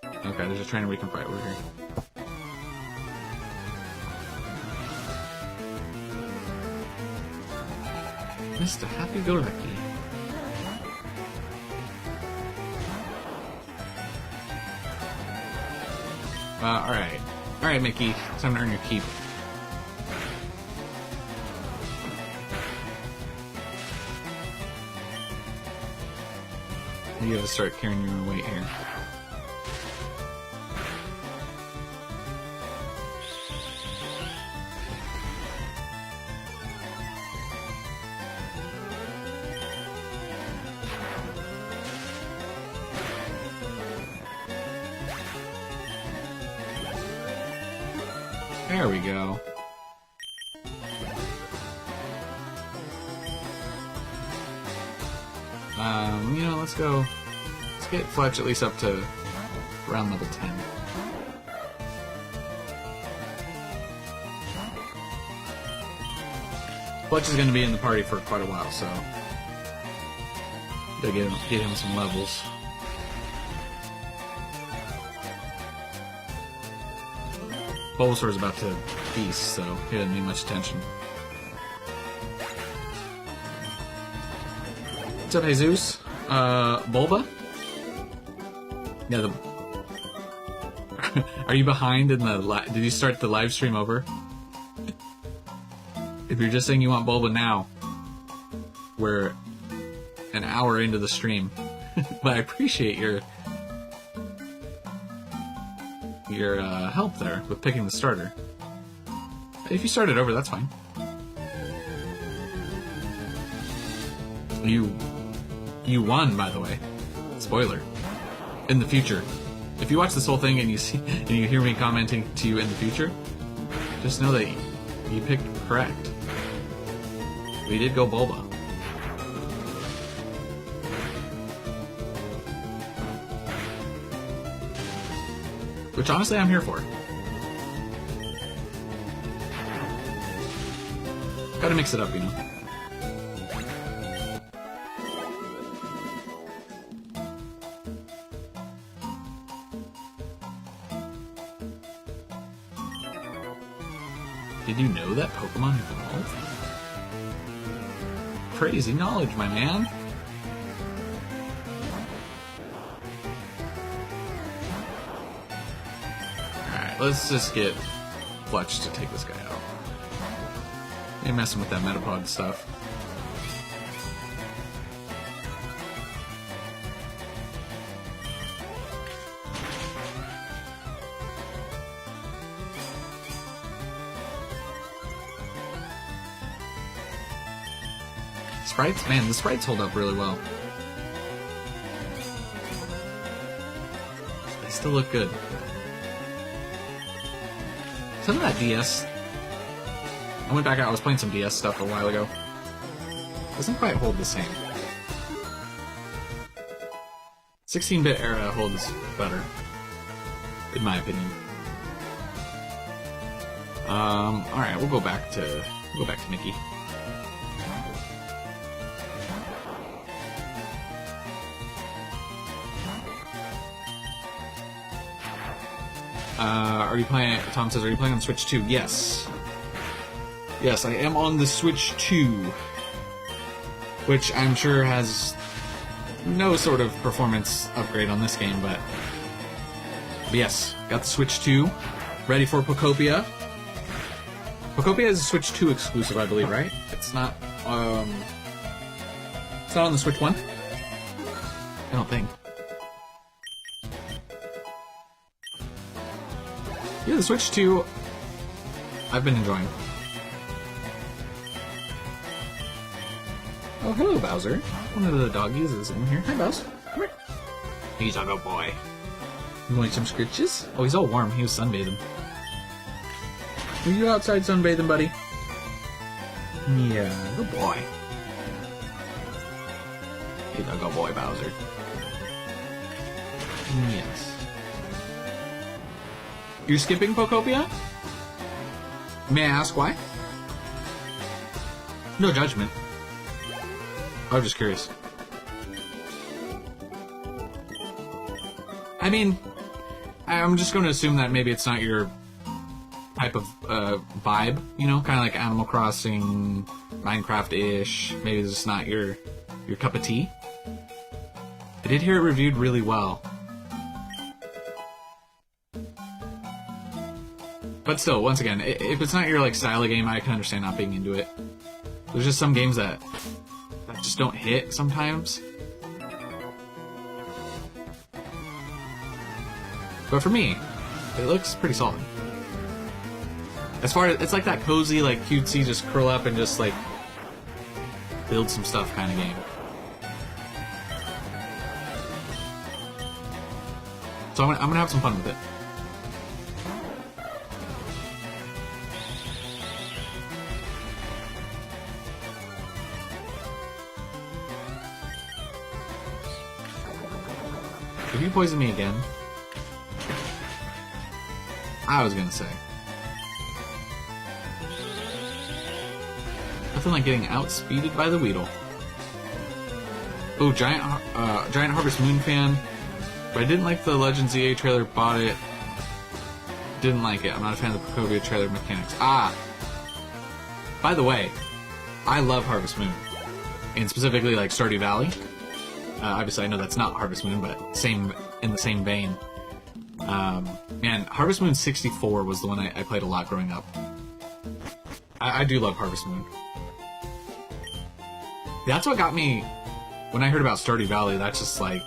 Okay, there's a trainer we can fight over here. Mr. Happy-Go-Lucky. Alright. Alright, Mickey. It's time to earn your keep. You gotta start carrying your own weight here. There we go. Let's go. Let's get Fletch at least up to around level 10. Fletch is going to be in the party for quite a while, so gotta get him some levels. Bulbasaur's about to feast, so he doesn't need much attention. What's up, Jesus? Bulba? Yeah, Are you behind in the did you start the live stream over? If you're just saying you want Bulba now, we're an hour into the stream. But I appreciate your help there with picking the starter. If you start it over, that's fine. You won, by the way. Spoiler. In the future. if you watch this whole thing and you see and you hear me commenting to you in the future, just know that you picked correct. We did go Bulba. Which honestly I'm here for. Gotta mix it up, you know. Did you know that Pokemon evolve? Crazy knowledge, my man. Alright, let's just get Fletch to take this guy out. Ain't messing with that Metapod stuff. Sprites? Man, the sprites hold up really well. They still look good. Some of that DS... I went back out, I was playing some DS stuff a while ago. Doesn't quite hold the same. 16-bit era holds better, in my opinion. Alright, we'll go back to Mickey. Are you playing, Tom says, are you playing on Switch 2? Yes. Yes, I am on the Switch 2. Which I'm sure has no sort of performance upgrade on this game, but yes, got the Switch 2. Ready for Pokopia. Pokopia is a Switch 2 exclusive, I believe, right? It's not on the Switch 1? I don't think. Yeah, the Switch 2, I've been enjoying. Oh, hello, Bowser. One of the doggies is in here. Hi, Bowser. Come here. He's a good boy. You want some scritches? Oh, he's all warm. He was sunbathing. Were you outside sunbathing, buddy? Yeah, good boy. He's a good boy, Bowser. Yes. You're skipping Pokopia? May I ask why? No judgment. I was just curious. I mean, I'm just going to assume that maybe it's not your type of vibe, you know? Kind of like Animal Crossing, Minecraft-ish. Maybe it's just not your cup of tea. I did hear it reviewed really well. But still, once again, if it's not your like style of game, I can understand not being into it. There's just some games that just don't hit sometimes. But for me, it looks pretty solid. As far as, it's like that cozy, like cutesy, just curl up and just like build some stuff kind of game. So I'm gonna have some fun with it. If you poison me again, I was gonna say. Nothing like getting outspeeded by the Weedle. Oh, Giant Harvest Moon fan. But I didn't like the Legends EA trailer, bought it. Didn't like it. I'm not a fan of the Pokopia trailer mechanics. Ah! By the way, I love Harvest Moon. And specifically like Stardew Valley. Obviously, I know that's not Harvest Moon, but in the same vein. Man, Harvest Moon 64 was the one I played a lot growing up. I do love Harvest Moon. That's what got me, when I heard about Stardew Valley, that's just like,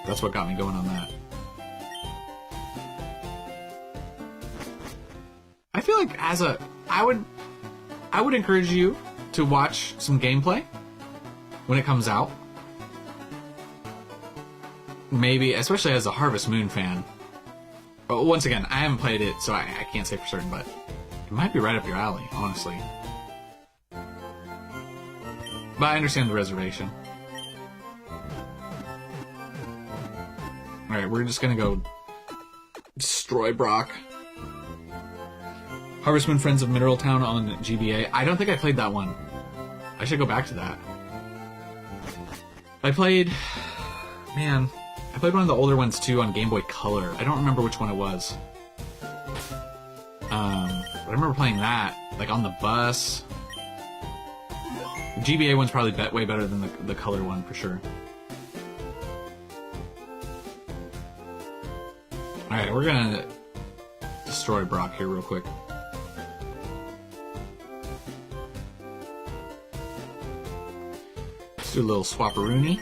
that's what got me going on that. I feel like I would encourage you to watch some gameplay when it comes out. maybe, especially as a Harvest Moon fan. But once again, I haven't played it, so I can't say for certain, but it might be right up your alley, honestly. But I understand the reservation. Alright, we're just gonna go destroy Brock. Harvest Moon Friends of Mineral Town on GBA. I don't think I played that one. I should go back to that. I played... Man, I played one of the older ones too on Game Boy Color. I don't remember which one it was. But I remember playing that, like on the bus. The GBA one's probably way better than the Color one, for sure. Alright, we're gonna destroy Brock here real quick. Let's do a little swapperoonie.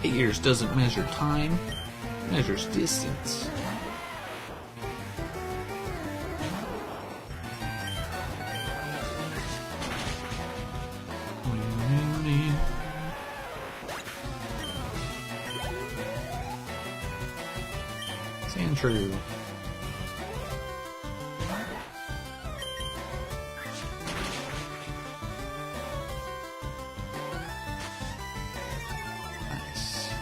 Years doesn't measure time, measures distance. Sandshrew.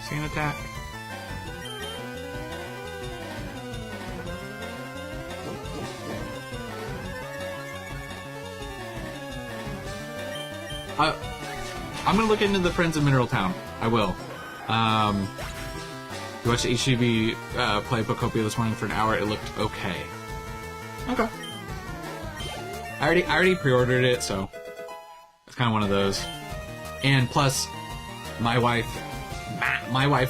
Sand attack. I'm gonna look into the Friends of Mineral Town. I will. You watched HGB play Booktopia this morning for an hour. It looked okay. Okay. I already pre-ordered it, so it's kind of one of those. And plus, my wife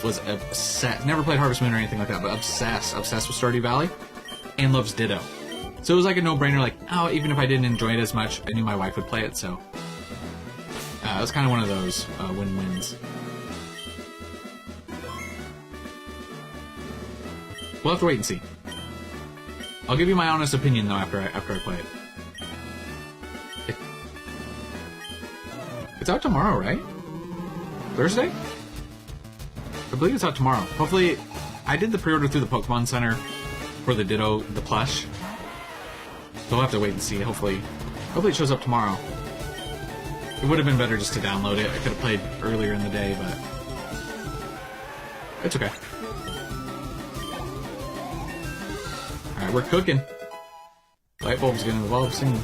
was obsessed. Never played Harvest Moon or anything like that, but obsessed with Stardew Valley, and loves Ditto. So it was like a no-brainer. Like, oh, even if I didn't enjoy it as much, I knew my wife would play it. So it was kind of one of those win-wins. We'll have to wait and see. I'll give you my honest opinion though after I play it. It's out tomorrow, right? Thursday? I believe it's out tomorrow. Hopefully, I did the pre-order through the Pokemon Center for the Ditto, the plush. So we'll have to wait and see. Hopefully it shows up tomorrow. It would have been better just to download it. I could have played earlier in the day, but it's okay. Alright, we're cooking. Light bulb's gonna evolve soon.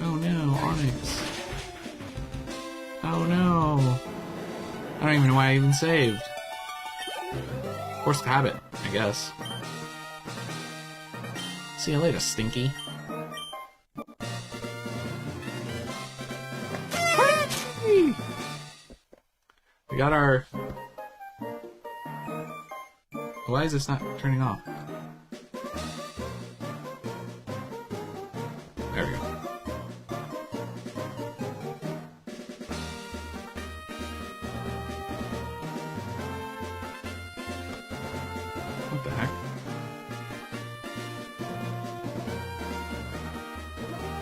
Oh no, Onyx. Oh no. I don't even know why I even saved. Force of habit, I guess. See you later, Stinky. We got our... Why is this not turning off? There we go. What the heck?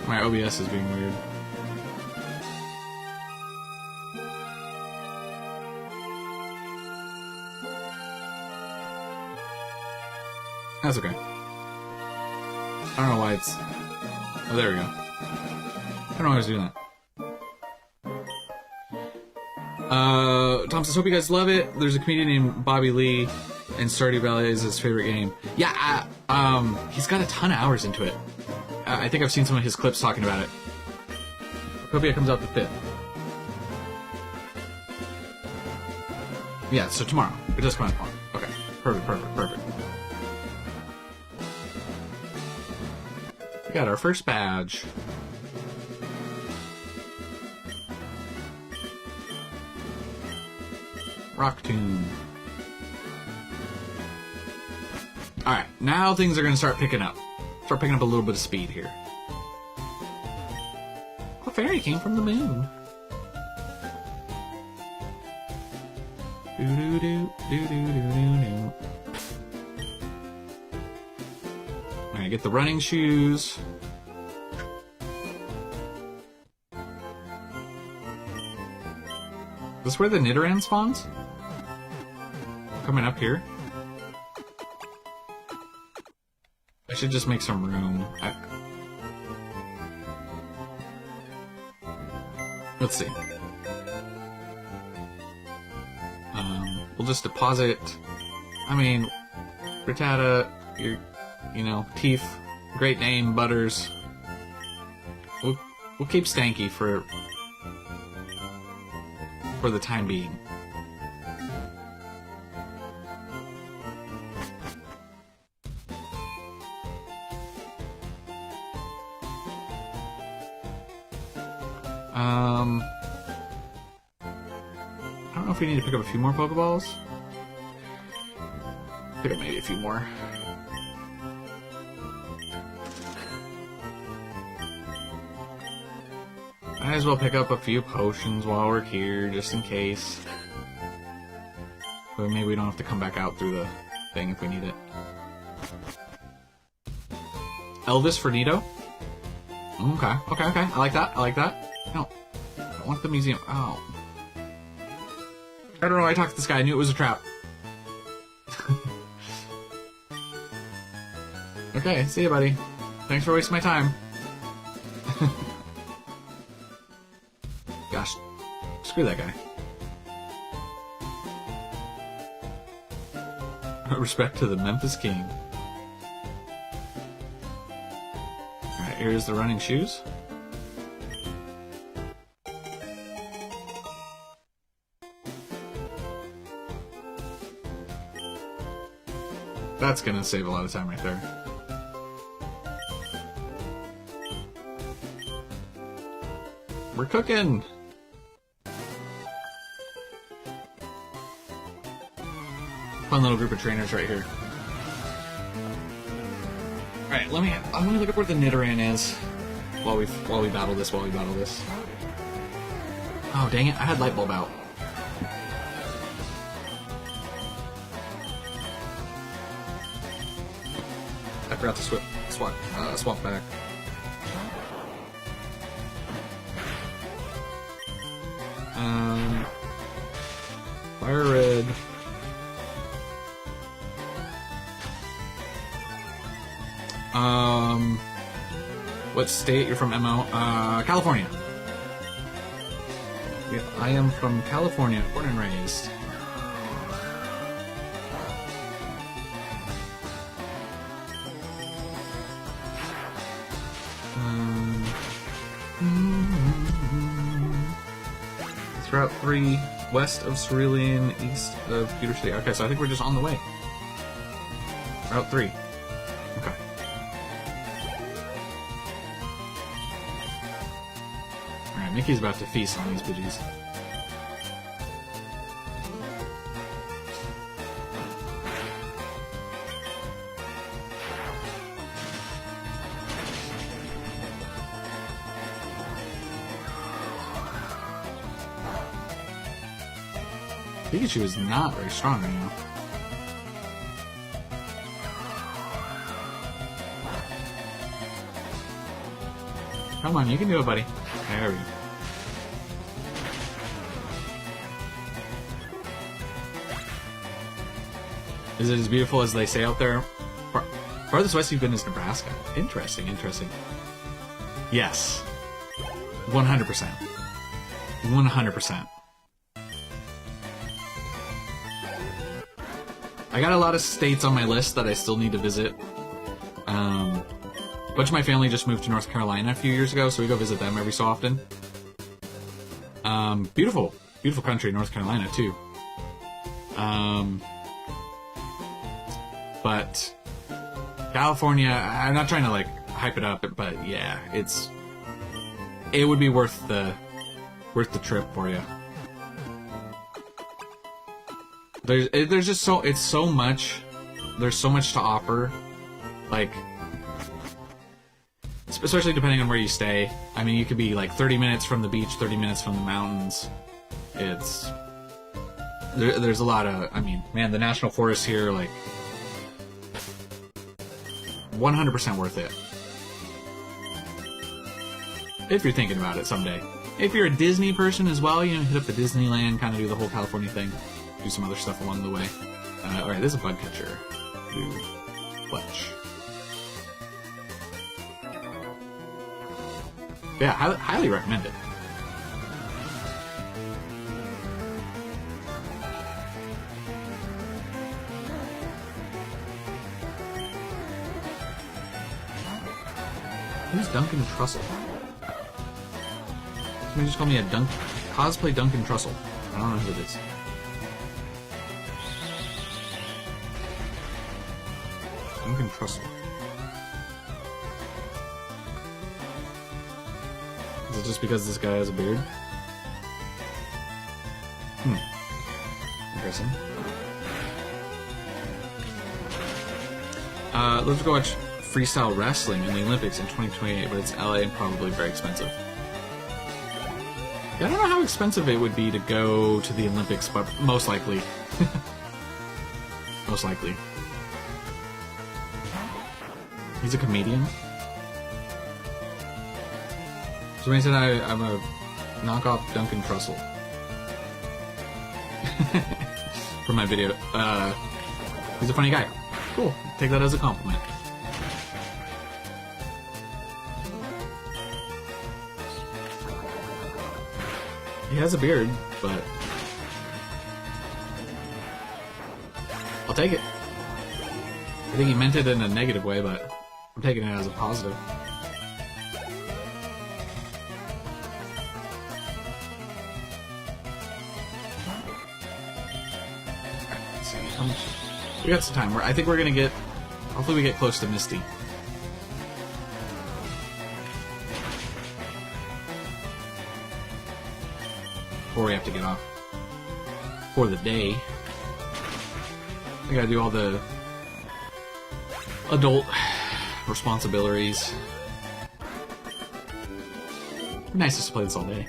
My OBS is being weird. That's okay. I don't know why it's... Oh, there we go. I don't know why I was doing that. Tom says, hope you guys love it. There's a comedian named Bobby Lee, and Stardew Valley is his favorite game. Yeah, he's got a ton of hours into it. I think I've seen some of his clips talking about it. Copia comes out the 5th. Yeah, so tomorrow. It does come out tomorrow. Okay. Perfect. We got our first badge. Rock Tomb. Alright, now things are going to start picking up. Start picking up a little bit of speed here. A fairy came from the moon. Alright, get the running shoes. Is this where the Nidoran spawns? Coming up here? I should just make some room. Let's see. We'll just deposit. I mean, Rattata, you know, Teeth, great name, Butters. We'll keep Stanky for the time being. I don't know if we need to pick up a few more Pokeballs. Pick up maybe a few more. Might as well pick up a few potions while we're here, just in case. But maybe we don't have to come back out through the thing if we need it. Elvis for Nito? Okay, okay, okay. I like that. I like that. No. I want the museum. Oh. I don't know why I talked to this guy. I knew it was a trap. Okay, see you, buddy. Thanks for wasting my time. Gosh. Screw that guy. Respect to the Memphis King. Alright, here's the running shoes. That's gonna save a lot of time right there. We're cooking! Fun little group of trainers right here. Alright, let me look up where the Nidoran is while we battle this, Oh dang it, I had Light Bulb out. I forgot to swap back. Fire Red. What state you're from, MO? California. Yeah, I am from California, born and raised. It's Route 3, west of Cerulean, east of Pewter City. Okay, so I think we're just on the way. Route 3. Okay. Alright, Mickey's about to feast on these Pidgeys. Pikachu is not very strong right now. Come on, you can do it, buddy. There we go. Is it as beautiful as they say out there? Farthest west you've been is Nebraska. Interesting, interesting. Yes. 100%. 100%. I got a lot of states on my list that I still need to visit. A bunch of my family just moved to North Carolina a few years ago, so we go visit them every so often. Beautiful, beautiful country, North Carolina, too. But California, I'm not trying to, like, hype it up, but yeah, it would be worth the trip for you. There's just it's so much there's so much to offer, like, especially depending on where you stay. I mean, you could be like 30 minutes from the beach, 30 minutes from the mountains. There's a lot of, I mean, man, the national forest here, like, 100% worth it. If you're thinking about it someday. If you're a Disney person as well, you know, hit up the Disneyland, kind of do the whole California thing, do some other stuff along the way. Alright, there's a bug catcher. Ooh, Fletch. Yeah, highly recommend it. Who's Duncan Trussell? Somebody just called me a cosplay Duncan Trussell. I don't know who it is. Duncan Trussell. Is it just because this guy has a beard? Interesting. Let's go watch freestyle wrestling in the Olympics in 2028, but it's LA and probably very expensive. Yeah, I don't know how expensive it would be to go to the Olympics, but most likely. Most likely. He's a comedian? Somebody said I'm a knockoff Duncan Trussell. For my video. He's a funny guy. Cool. Take that as a compliment. He has a beard, but I'll take it. I think he meant it in a negative way, but I'm taking it as a positive. We got some time. I think we're gonna get. Hopefully, we get close to Misty. Before we have to get off for the day. I gotta do all the adult responsibilities. Nice just to play this all day.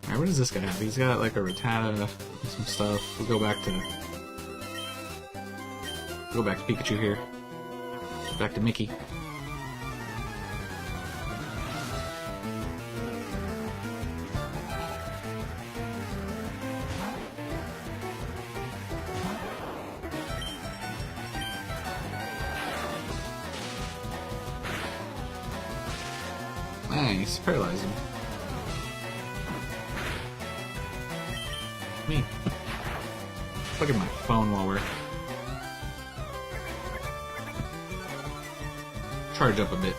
Alright, what does this guy have? He's got like a Rattata, some stuff. We'll go back to Pikachu here. Back to Mickey. Nice, paralyze him. Me. Look at my phone while we're charge up a bit.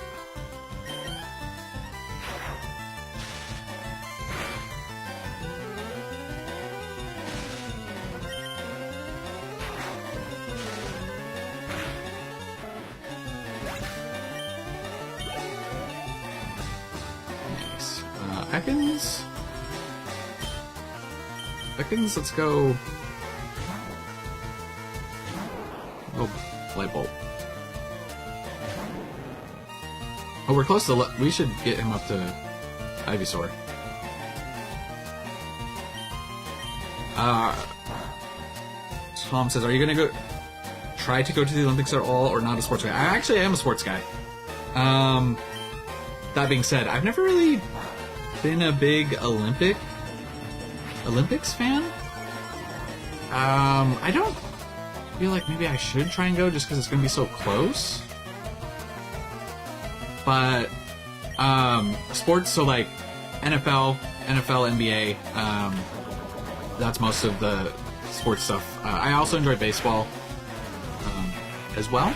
Nice. Ekans, let's go. Oh, light bulb. Oh, we're close to. We should get him up to Ivysaur. Tom says, "Are you gonna try to go to the Olympics at all, or not a sports guy?" I actually am a sports guy. That being said, I've never really been a big Olympics fan. I don't feel like maybe I should try and go just because it's going to be so close. But sports, so like NFL, NBA, that's most of the sports stuff. I also enjoy baseball as well.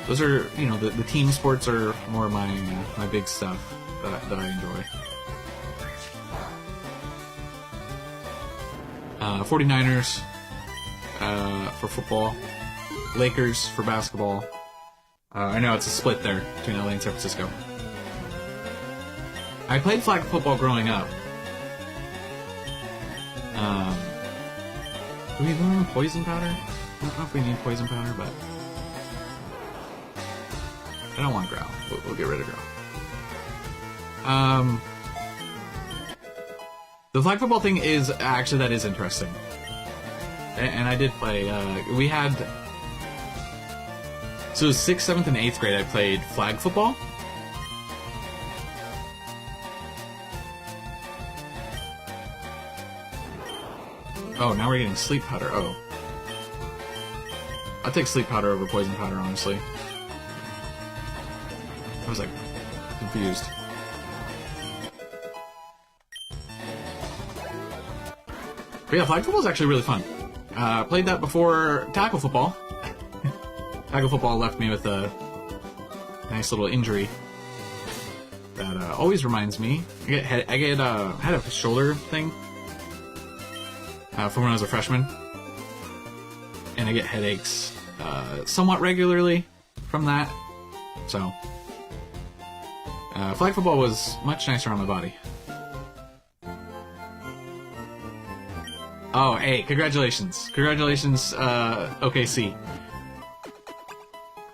Those are, you know, the team sports are more my big stuff that I enjoy. 49ers for football, Lakers for basketball. I know it's a split there between LA and San Francisco. I played flag football growing up. Do we need poison powder? I don't know if we need poison powder, but I don't want Growl. We'll get rid of Growl. The flag football thing is actually, that is interesting. And I did play, we had, so 6th, 7th, and 8th grade I played flag football. Oh, now we're getting sleep powder. Oh. I'll take sleep powder over poison powder, honestly. I was like, confused. But yeah, flag football is actually really fun. Played that before tackle football. Tackle football left me with a nice little injury that always reminds me. I had a shoulder thing from when I was a freshman, and I get headaches somewhat regularly from that. So flag football was much nicer on my body. Oh, hey, congratulations. Congratulations, OKC.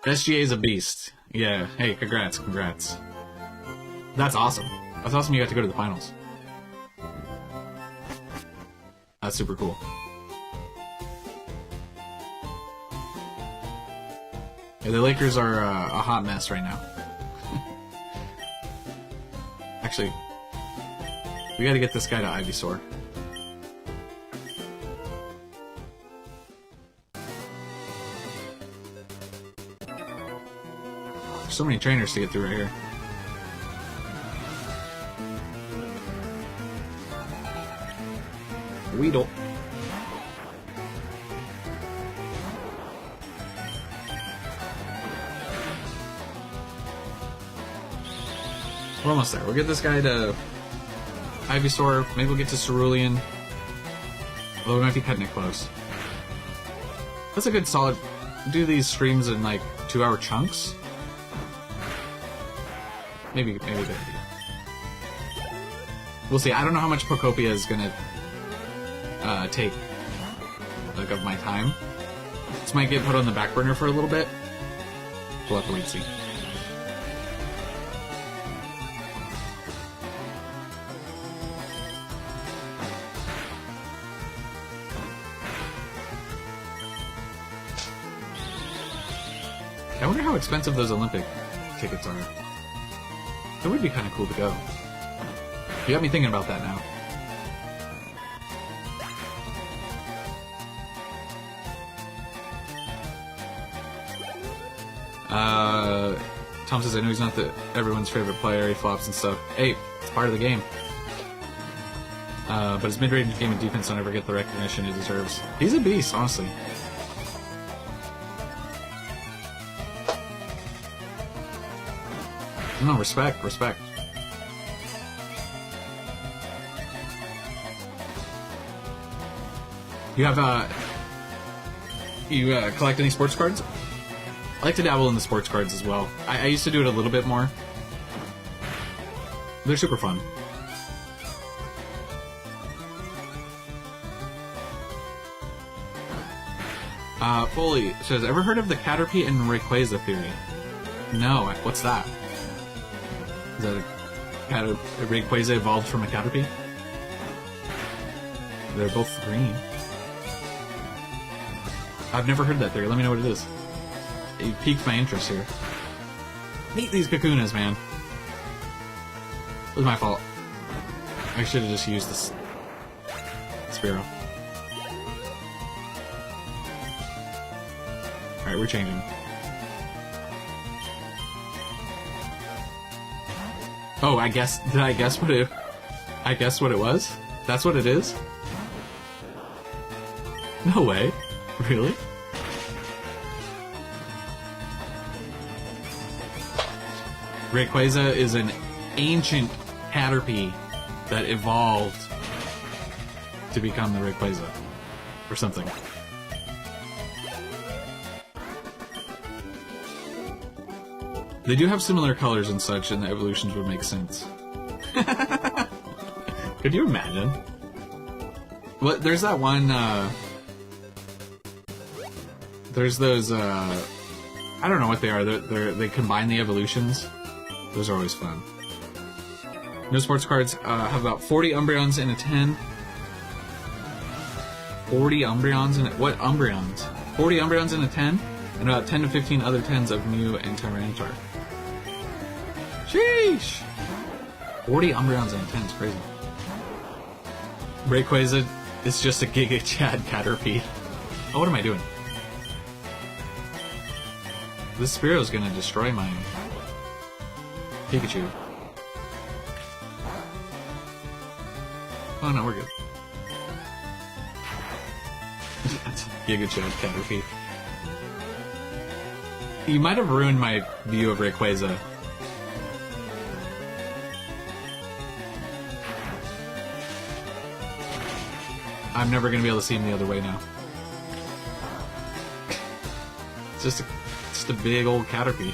SGA is a beast. Yeah, hey, congrats. That's awesome. That's awesome you got to go to the finals. That's super cool. Yeah, the Lakers are a hot mess right now. Actually, we gotta get this guy to Ivysaur. There's so many trainers to get through right here. Weedle. We're almost there. We'll get this guy to Ivysaur. Maybe we'll get to Cerulean. Although we might be cutting it close. That's a good solid... Do these streams in like 2-hour chunks? Maybe a good idea. We'll see. I don't know how much Pokopia is gonna take, like, of my time. This might get put on the back burner for a little bit. We'll have to wait and see. I wonder how expensive those Olympic tickets are. That would be kind of cool to go. You got me thinking about that now. Tom says, I know he's not everyone's favorite player, he flops and stuff. Hey, it's part of the game. But his mid-range game and defense don't ever get the recognition he deserves. He's a beast, honestly. No, respect. You have, you collect any sports cards? I like to dabble in the sports cards as well. I used to do it a little bit more. They're super fun. Foley says, ever heard of the Caterpie and Rayquaza theory? No, what's that? Is that a Rayquaza evolved from a Caterpie? They're both green. I've never heard that theory. Let me know what it is. It piqued my interest here. Hate these Kakunas, man. It was my fault. I should have just used this Spearow. Alright, we're changing. Oh, did I guess what it... I guessed what it was? That's what it is? No way. Really? Rayquaza is an ancient Caterpie that evolved to become the Rayquaza. Or something. They do have similar colors and such, and the evolutions would make sense. Could you imagine? Well, there's that one There's those, I don't know what they are. They combine the evolutions. Those are always fun. No sports cards have about 40 Umbreons in a 10. 40 Umbreons in a... What Umbreons? 40 Umbreons in a 10? And about 10 to 15 other 10s of Mew and Tyranitar. Sheesh! 40 Umbreons in a 10 is crazy. Rayquaza is just a Giga Chad Caterpie. Oh, what am I doing? This Spearow is gonna destroy my Pikachu. Oh no, we're good. Giga Chad Caterpie. You might have ruined my view of Rayquaza. I'm never gonna be able to see him the other way now. It's just a big old Caterpie.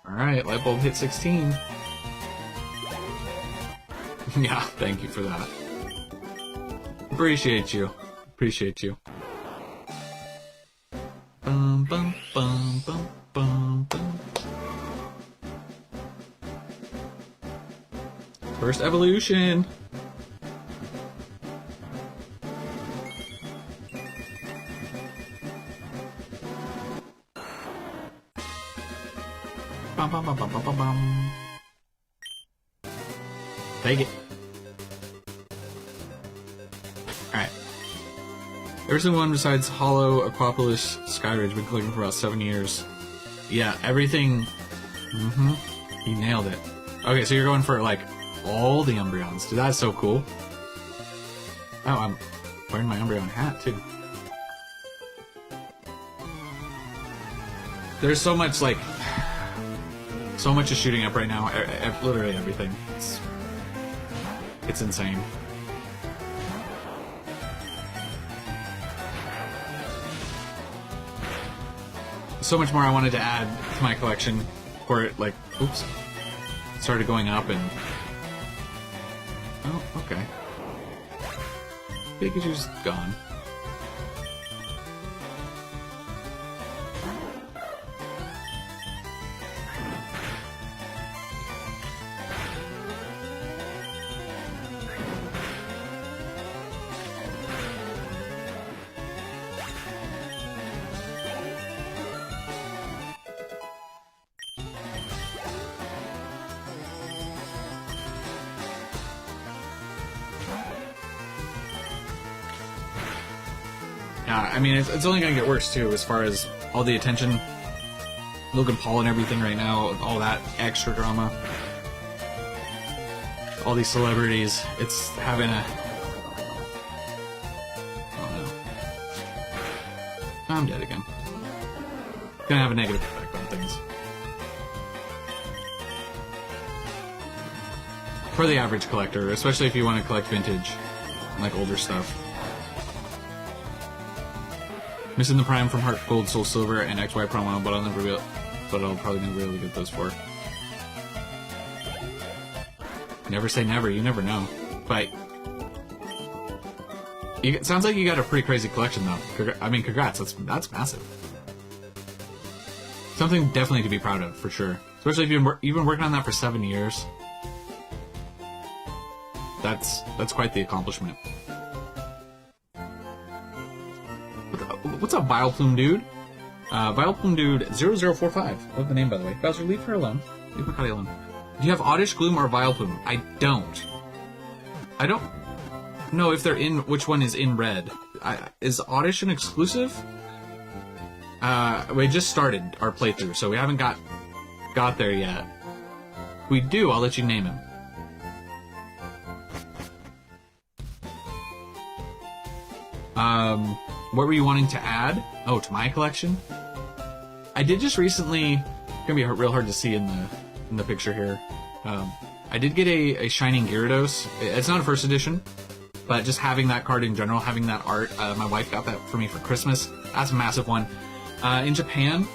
Alright, light bulb hit 16. Yeah, thank you for that. Appreciate you. Appreciate you. Bum, bum, bum, bum, bum, bum. First evolution. Bum, bum, bum, bum, bum, bum, bum. Take it. Alright. Ever since one besides Hollow, Aquapolis, Skyridge, been collecting for about 7 years. Yeah, everything... You nailed it. Okay, so you're going for, like, all the Umbreons. Dude, that's so cool. Oh, I'm wearing my Umbreon hat, too. There's so much, like... So much is shooting up right now. Literally everything. It's insane. So much more I wanted to add to my collection before it, like, oops, started going up and... Oh, okay. Pikachu's gone. I mean, it's only gonna get worse too, as far as all the attention, Logan Paul and everything right now, all that extra drama, all these celebrities, it's having a... Oh no. I'm dead again. Gonna have a negative effect on things. For the average collector, especially if you want to collect vintage, like older stuff. Missing the Prime from Heart Gold, Soul Silver, and XY promo, but I'll probably never be able to get those for. Never say never, you never know. But it sounds like you got a pretty crazy collection, though. I mean, congrats. That's massive. Something definitely to be proud of, for sure. Especially if you've been working on that for 7 years. That's quite the accomplishment. What's up, Vileplume Dude? Vileplume Dude 0045. Love the name, by the way. Bowser, leave her alone. Leave Makati alone. Do you have Oddish, Gloom, or Vileplume? I don't. I don't know if they're in... Which one is in red. Is Oddish an exclusive? We just started our playthrough, so we haven't got there yet. If we do, I'll let you name him. What were you wanting to add? Oh, to my collection? I did just recently... It's gonna be real hard to see in the picture here. I did get a Shining Gyarados. It's not a first edition, but just having that card in general, having that art, my wife got that for me for Christmas. That's a massive one. In Japan,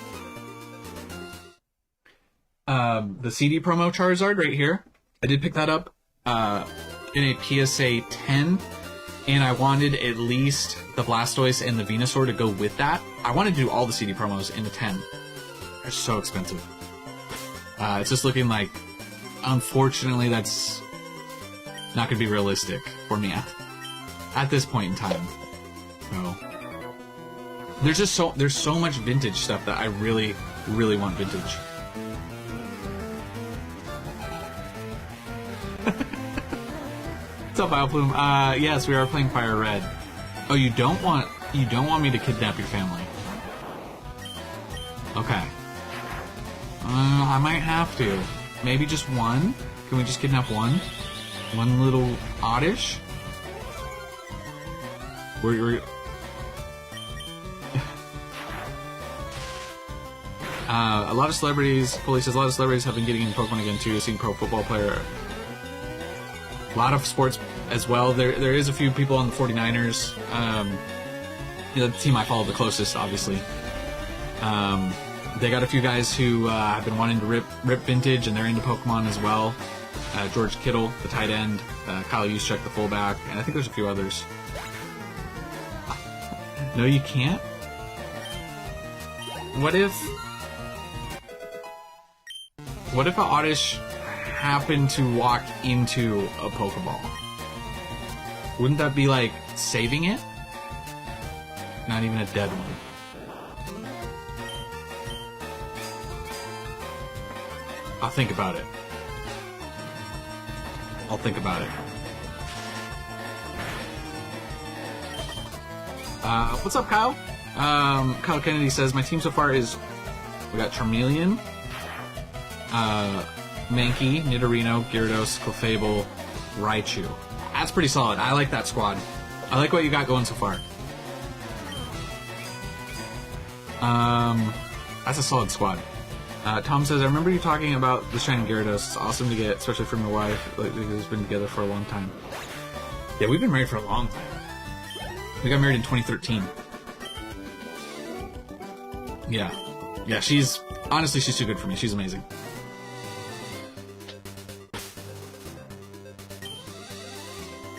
the CD promo Charizard right here. I did pick that up in a PSA 10, and I wanted at least the Blastoise and the Venusaur to go with that. I wanted to do all the CD promos in the 10. They're so expensive. It's just looking like, unfortunately, that's not going to be realistic for me at this point in time. So there's so much vintage stuff that I really, really want vintage. What's up, Alplume? Yes, we are playing Fire Red. Oh, you don't want me to kidnap your family? Okay. I might have to. Maybe just one? Can we just kidnap one? One little Oddish? We're a lot of celebrities, police says a lot of celebrities have been getting into Pokemon again too, seeing pro football player. A lot of sports as well. There is a few people on the 49ers. The team I follow the closest, obviously. They got a few guys who have been wanting to rip vintage, and they're into Pokemon as well. George Kittle, the tight end, Kyle Juszczyk, the fullback, and I think there's a few others. No, you can't? What if an Oddish happened to walk into a Pokeball? Wouldn't that be like saving it? Not even a dead one. I'll think about it. I'll think about it. What's up, Kyle? Kyle Kennedy says, my team so far is, we got Charmeleon, Mankey, Nidorino, Gyarados, Clefable, Raichu. That's pretty solid. I like that squad. I like what you got going so far. That's a solid squad. Tom says, I remember you talking about the shiny Gyarados. It's awesome to get, especially from your wife, like, who's been together for a long time. Yeah, we've been married for a long time. We got married in 2013. Yeah. Yeah, honestly, she's too good for me. She's amazing.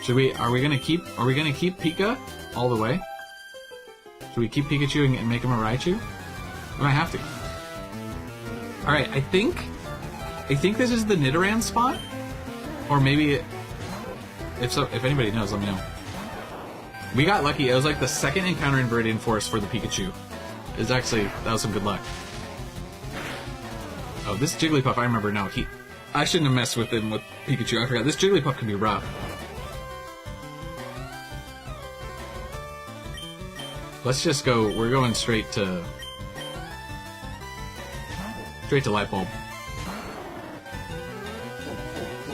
Are we gonna keep Pika all the way? Should we keep Pikachu and make him a Raichu? We might have to. Alright, I think this is the Nidoran spot? Or maybe, if anybody knows, let me know. We got lucky. It was like the second encounter in Viridian Forest for the Pikachu. That was some good luck. Oh, this Jigglypuff, I remember now. I shouldn't have messed with him with Pikachu. I forgot. This Jigglypuff can be rough. Let's just go. We're going straight to Light Bulb.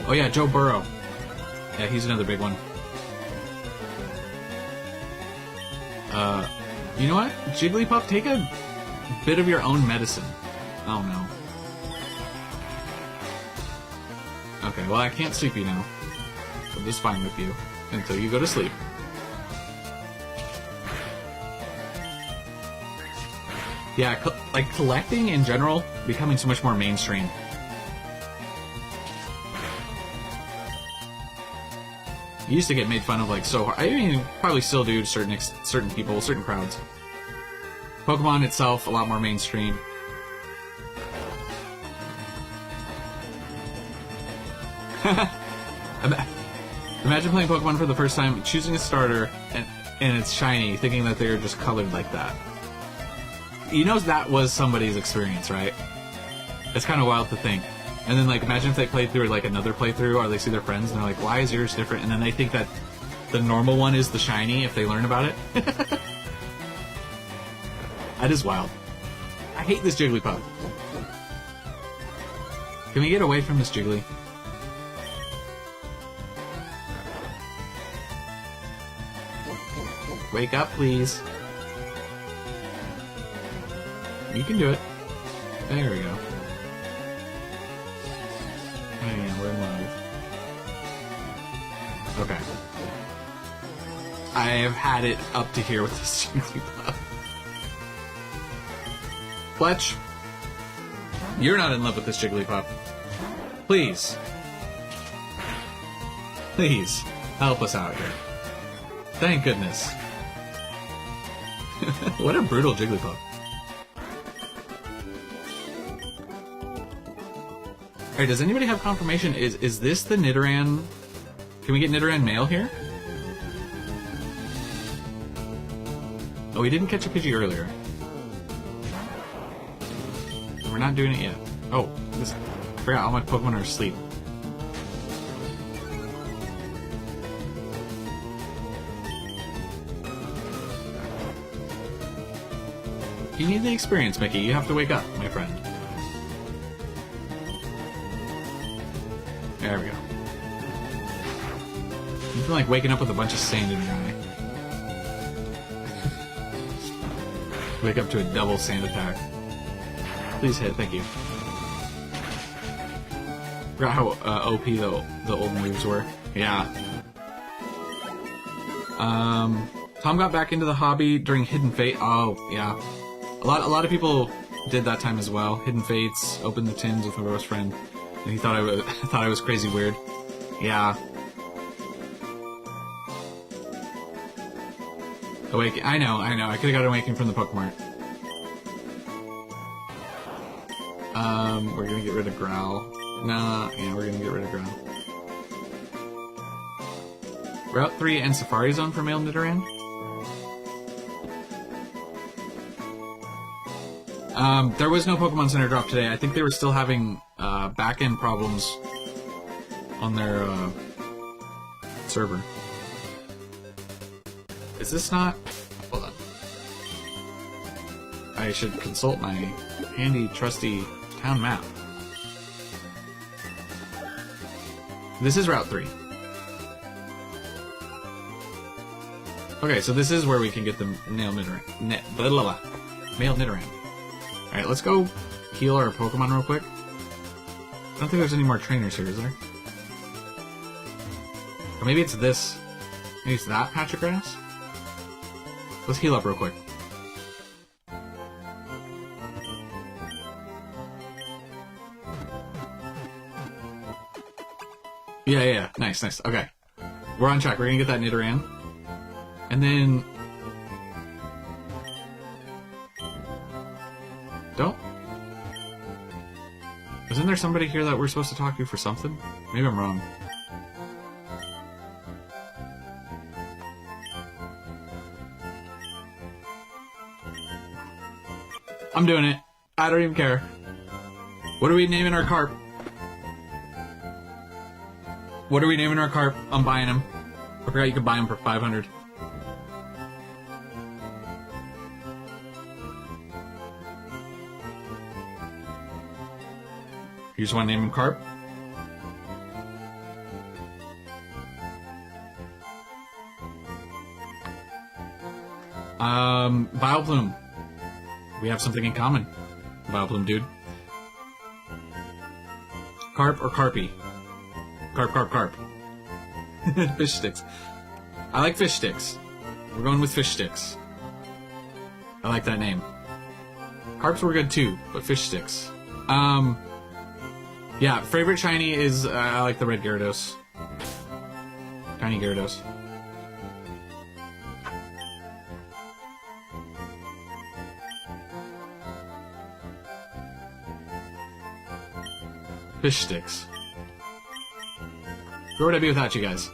Oh yeah, Joe Burrow. Yeah, he's another big one. You know what? Jigglypuff, take a bit of your own medicine. Oh no. Okay, well I can't sleep you now. I'm just fine with you until you go to sleep. Yeah, like collecting in general, becoming so much more mainstream. You used to get made fun of like so hard. I mean, probably still do to certain people, certain crowds. Pokemon itself, a lot more mainstream. Imagine playing Pokemon for the first time, choosing a starter, and it's shiny, thinking that they're just colored like that. You know that was somebody's experience, right? It's kind of wild to think. And then, like, imagine if they played through, like, another playthrough, or they see their friends, and they're like, why is yours different? And then they think that the normal one is the shiny if they learn about it. That is wild. I hate this Jigglypuff. Can we get away from this Jiggly? Wake up, please. You can do it. There we go. Oh yeah, we're in live. Okay. I have had it up to here with this Jigglypuff. Fletch. You're not in love with this Jigglypuff. Please. Please, help us out here. Thank goodness. What a brutal Jigglypuff. Alright, does anybody have confirmation? Is this the Nidoran? Can we get Nidoran mail here? Oh, we didn't catch a Pidgey earlier. We're not doing it yet. Oh, I forgot all my Pokemon are asleep. You need the experience, Mickey. You have to wake up, my friend. There we go. You feel like waking up with a bunch of sand in your eye. Wake up to a double sand attack. Please hit, thank you. Forgot how OP the old moves were. Yeah. Tom got back into the hobby during Hidden Fate. Oh, yeah. A lot of people did that time as well. Hidden Fates, opened the tins with my best friend, and he thought I was crazy weird. Yeah. Awaken. I know. I could have got an Awakening from the Pokemon. We're gonna get rid of Growl. Nah, yeah, we're gonna get rid of Growl. Route 3 and Safari Zone for male Nidoran. There was no Pokemon Center drop today. I think they were still having back-end problems on their server. Is this not... Hold on. I should consult my handy, trusty town map. This is Route 3. Okay, so this is where we can get the male Nidoran. Male Nidoran. Alright, let's go heal our Pokemon real quick. I don't think there's any more trainers here, is there? Or maybe it's this. Maybe it's that patch of grass? Let's heal up real quick. Yeah. Nice. Okay. We're on track. We're gonna get that Nidoran. And then... Don't... Isn't there somebody here that we're supposed to talk to for something? Maybe I'm wrong. I'm doing it. I don't even care. What are we naming our carp? What are we naming our carp? I'm buying him. I forgot you could buy him for 500. You just want to name him Carp? Vileplume. We have something in common. Vileplume, dude. Carp or Carpy? Carp. Fish sticks. I like fish sticks. We're going with fish sticks. I like that name. Carps were good too, but fish sticks. Yeah, favorite shiny is, I like the red Gyarados. Tiny Gyarados. Fish sticks. Where would I be without you guys?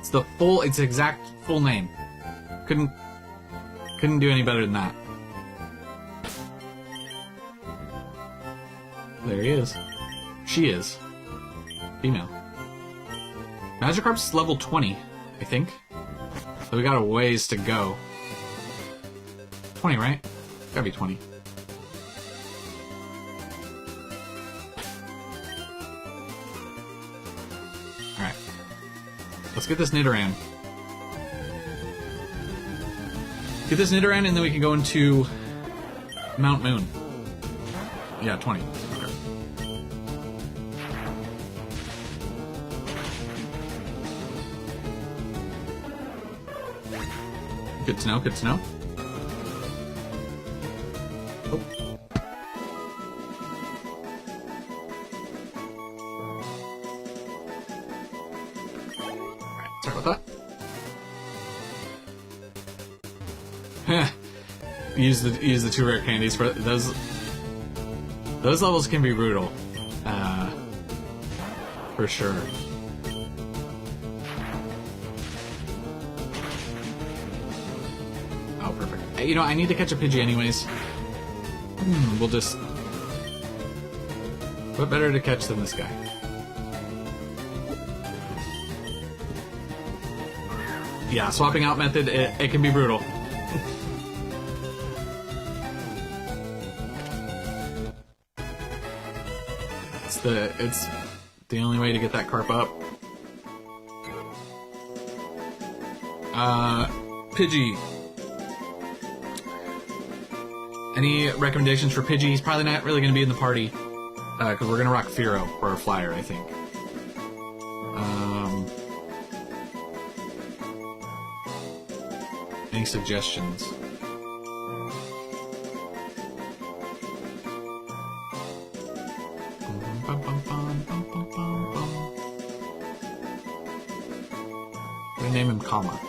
It's exact full name. Couldn't do any better than that. There he is. She is. Female. Magikarp's level 20, I think. So we got a ways to go. 20, right? Gotta be 20. Alright. Let's get this Nidoran. Get this Nidoran and then we can go into Mount Moon. Yeah, 20. Okay. Good to know, good to know. Oh. about that. use the 2 rare candies for those. Those levels can be brutal, for sure. Oh, perfect. You know, I need to catch a Pidgey anyways. We'll just... What better to catch than this guy? Yeah, swapping out method, it can be brutal. It's the only way to get that carp up. Pidgey. Any recommendations for Pidgey? He's probably not really going to be in the party, because we're going to rock Fearow for our flyer, I think. Any suggestions? We name him Kama.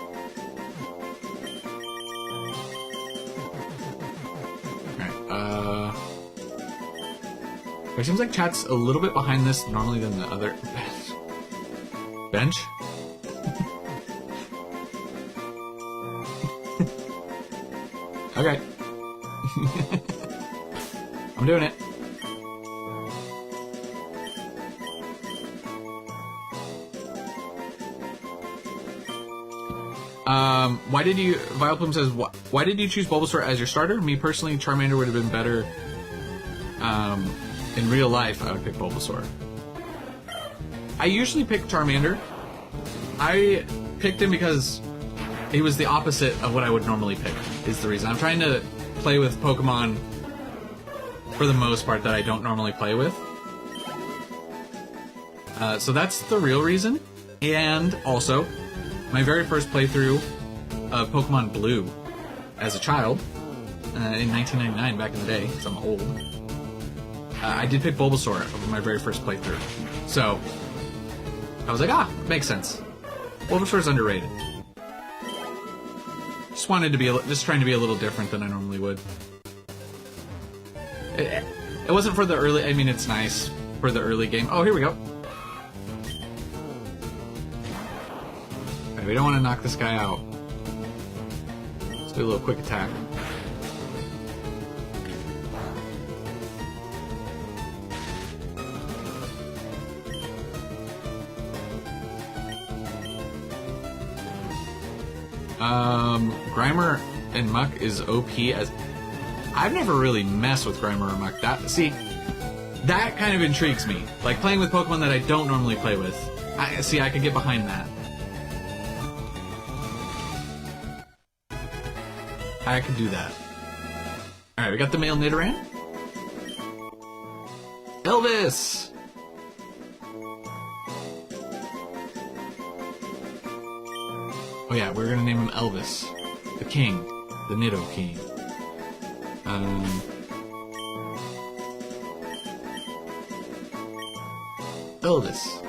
Alright, it seems like chat's a little bit behind this normally than the other... Bench? Okay. I'm doing it. Why did you... Vileplume says, why did you choose Bulbasaur as your starter? Me personally, Charmander would have been better. In real life, I would pick Bulbasaur. I usually pick Charmander. I picked him because he was the opposite of what I would normally pick, is the reason. I'm trying to play with Pokemon, for the most part, that I don't normally play with. So that's the real reason. And also, my very first playthrough of Pokemon Blue as a child, in 1999, back in the day, because I'm old, I did pick Bulbasaur over my very first playthrough. So, I was like, makes sense. Bulbasaur's underrated. Just wanted to be, just trying to be a little different than I normally would. It wasn't for the early, I mean, it's nice for the early game. Oh, here we go. Right, we don't want to knock this guy out. Let's do a little quick attack. Grimer and Muck is OP as... I've never really messed with Grimer or Muck. That kind of intrigues me. Like, playing with Pokemon that I don't normally play with. I could get behind that. I could do that. Alright, we got the male Nidoran. Elvis! Oh yeah, we're gonna name him Elvis. The King. The Nido King. Elvis.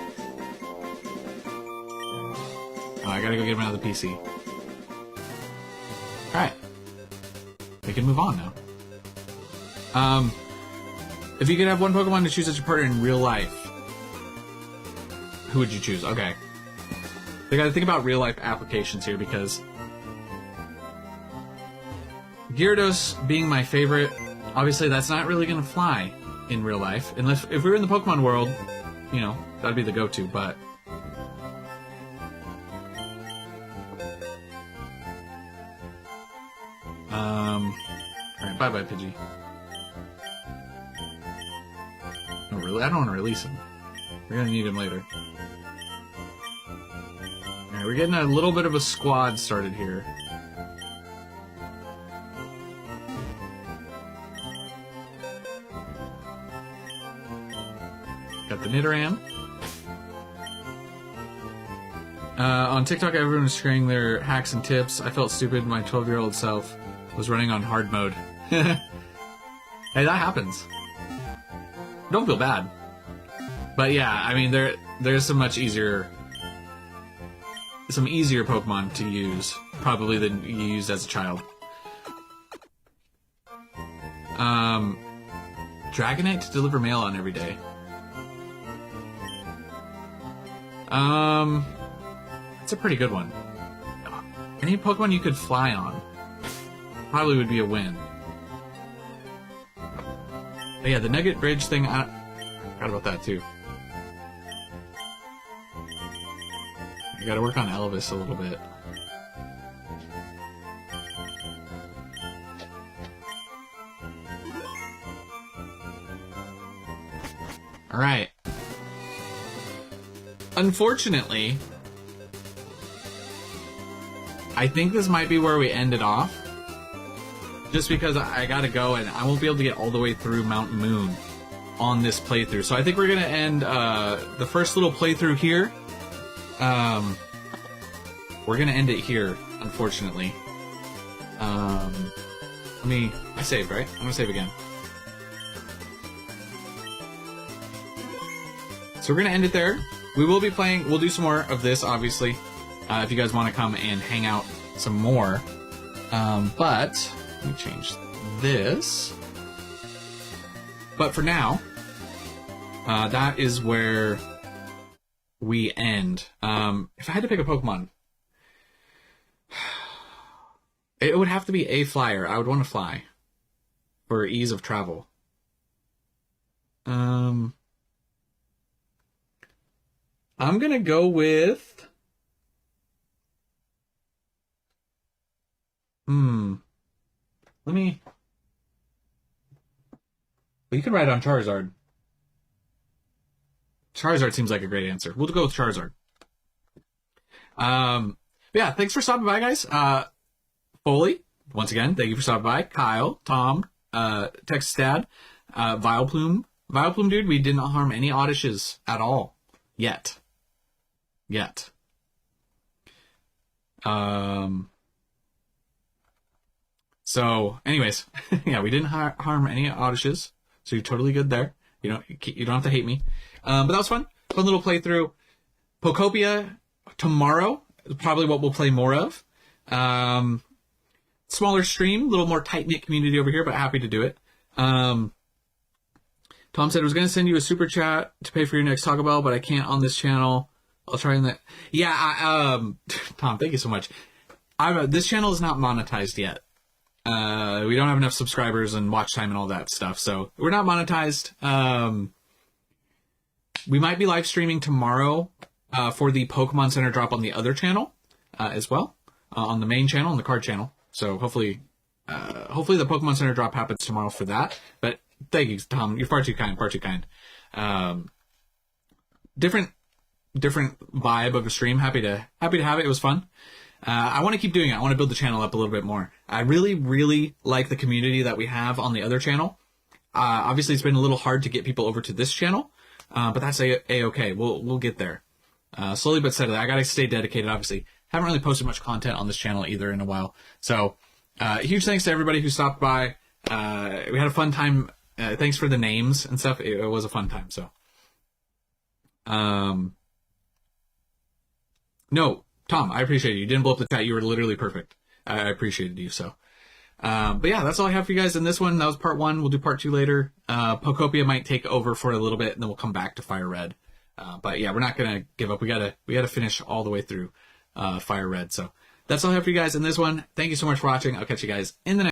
Oh, I gotta go get him out of the PC. Alright. We can move on now. If you could have one Pokemon to choose as your partner in real life, who would you choose? Okay. I gotta think about real life applications here, because Gyarados being my favorite, obviously that's not really gonna fly in real life. Unless, if we were in the Pokemon world, you know, that'd be the go-to, but... Alright, bye-bye, Pidgey. No, really? I don't want to release him. We're gonna need him later. Alright, we're getting a little bit of a squad started here. Got the Nidoran. On TikTok, everyone was sharing their hacks and tips. I felt stupid. My 12-year-old self was running on hard mode. Hey, that happens. Don't feel bad. But yeah, I mean, there's some much easier some easier Pokemon to use, probably than you used as a child. Dragonite to deliver mail on every day. That's a pretty good one. Any Pokemon you could fly on probably would be a win. But yeah, the Nugget Bridge thing, I forgot about that too. I gotta work on Elvis a little bit. Alright. Unfortunately, I think this might be where we end it off. Just because I gotta go and I won't be able to get all the way through Mount Moon on this playthrough. So I think we're gonna end the first little playthrough here. We're gonna end it here, unfortunately. I saved, right? I'm gonna save again. So we're gonna end it there. We will be playing, we'll do some more of this, obviously, if you guys want to come and hang out some more. But, let me change this. But for now, that is where we end. If I had to pick a Pokemon, it would have to be a flyer. I would want to fly for ease of travel. I'm gonna go with... Let me... Well, you can ride on Charizard. Charizard seems like a great answer. We'll go with Charizard. Yeah, thanks for stopping by, guys. Foley, once again, thank you for stopping by. Kyle, Tom, Texas Dad, Vileplume. Vileplume, dude, we didn't harm any Oddishes at all. Yet. So, anyways, yeah, we didn't harm any Oddishes, so you're totally good there. You don't have to hate me. But that was fun. Fun little playthrough. Pokopia tomorrow is probably what we'll play more of. Smaller stream, a little more tight-knit community over here, but happy to do it. Tom said I was going to send you a super chat to pay for your next Taco Bell, but I can't on this channel. I'll try on that. Yeah, Tom, thank you so much. This channel is not monetized yet. We don't have enough subscribers and watch time and all that stuff, so we're not monetized. We might be live streaming tomorrow for the Pokemon Center drop on the other channel as well, on the main channel, on the card channel. So hopefully the Pokemon Center drop happens tomorrow for that. But thank you, Tom. You're far too kind. Different vibe of a stream. Happy to have it. It was fun. I want to keep doing it. I want to build the channel up a little bit more. I really, really like the community that we have on the other channel. Obviously, it's been a little hard to get people over to this channel, but that's a-okay. We'll get there. Slowly but steadily. I got to stay dedicated, obviously. Haven't really posted much content on this channel either in a while. So, huge thanks to everybody who stopped by. We had a fun time. Thanks for the names and stuff. It was a fun time, so. No, Tom, I appreciate it. You didn't blow up the chat. You were literally perfect. I appreciated you, so. But yeah, that's all I have for you guys in this one. That was part 1. We'll do part 2 later. Pokopia might take over for a little bit, and then we'll come back to Fire Red. But yeah, we're not gonna give up. We gotta finish all the way through Fire Red. So that's all I have for you guys in this one. Thank you so much for watching. I'll catch you guys in the next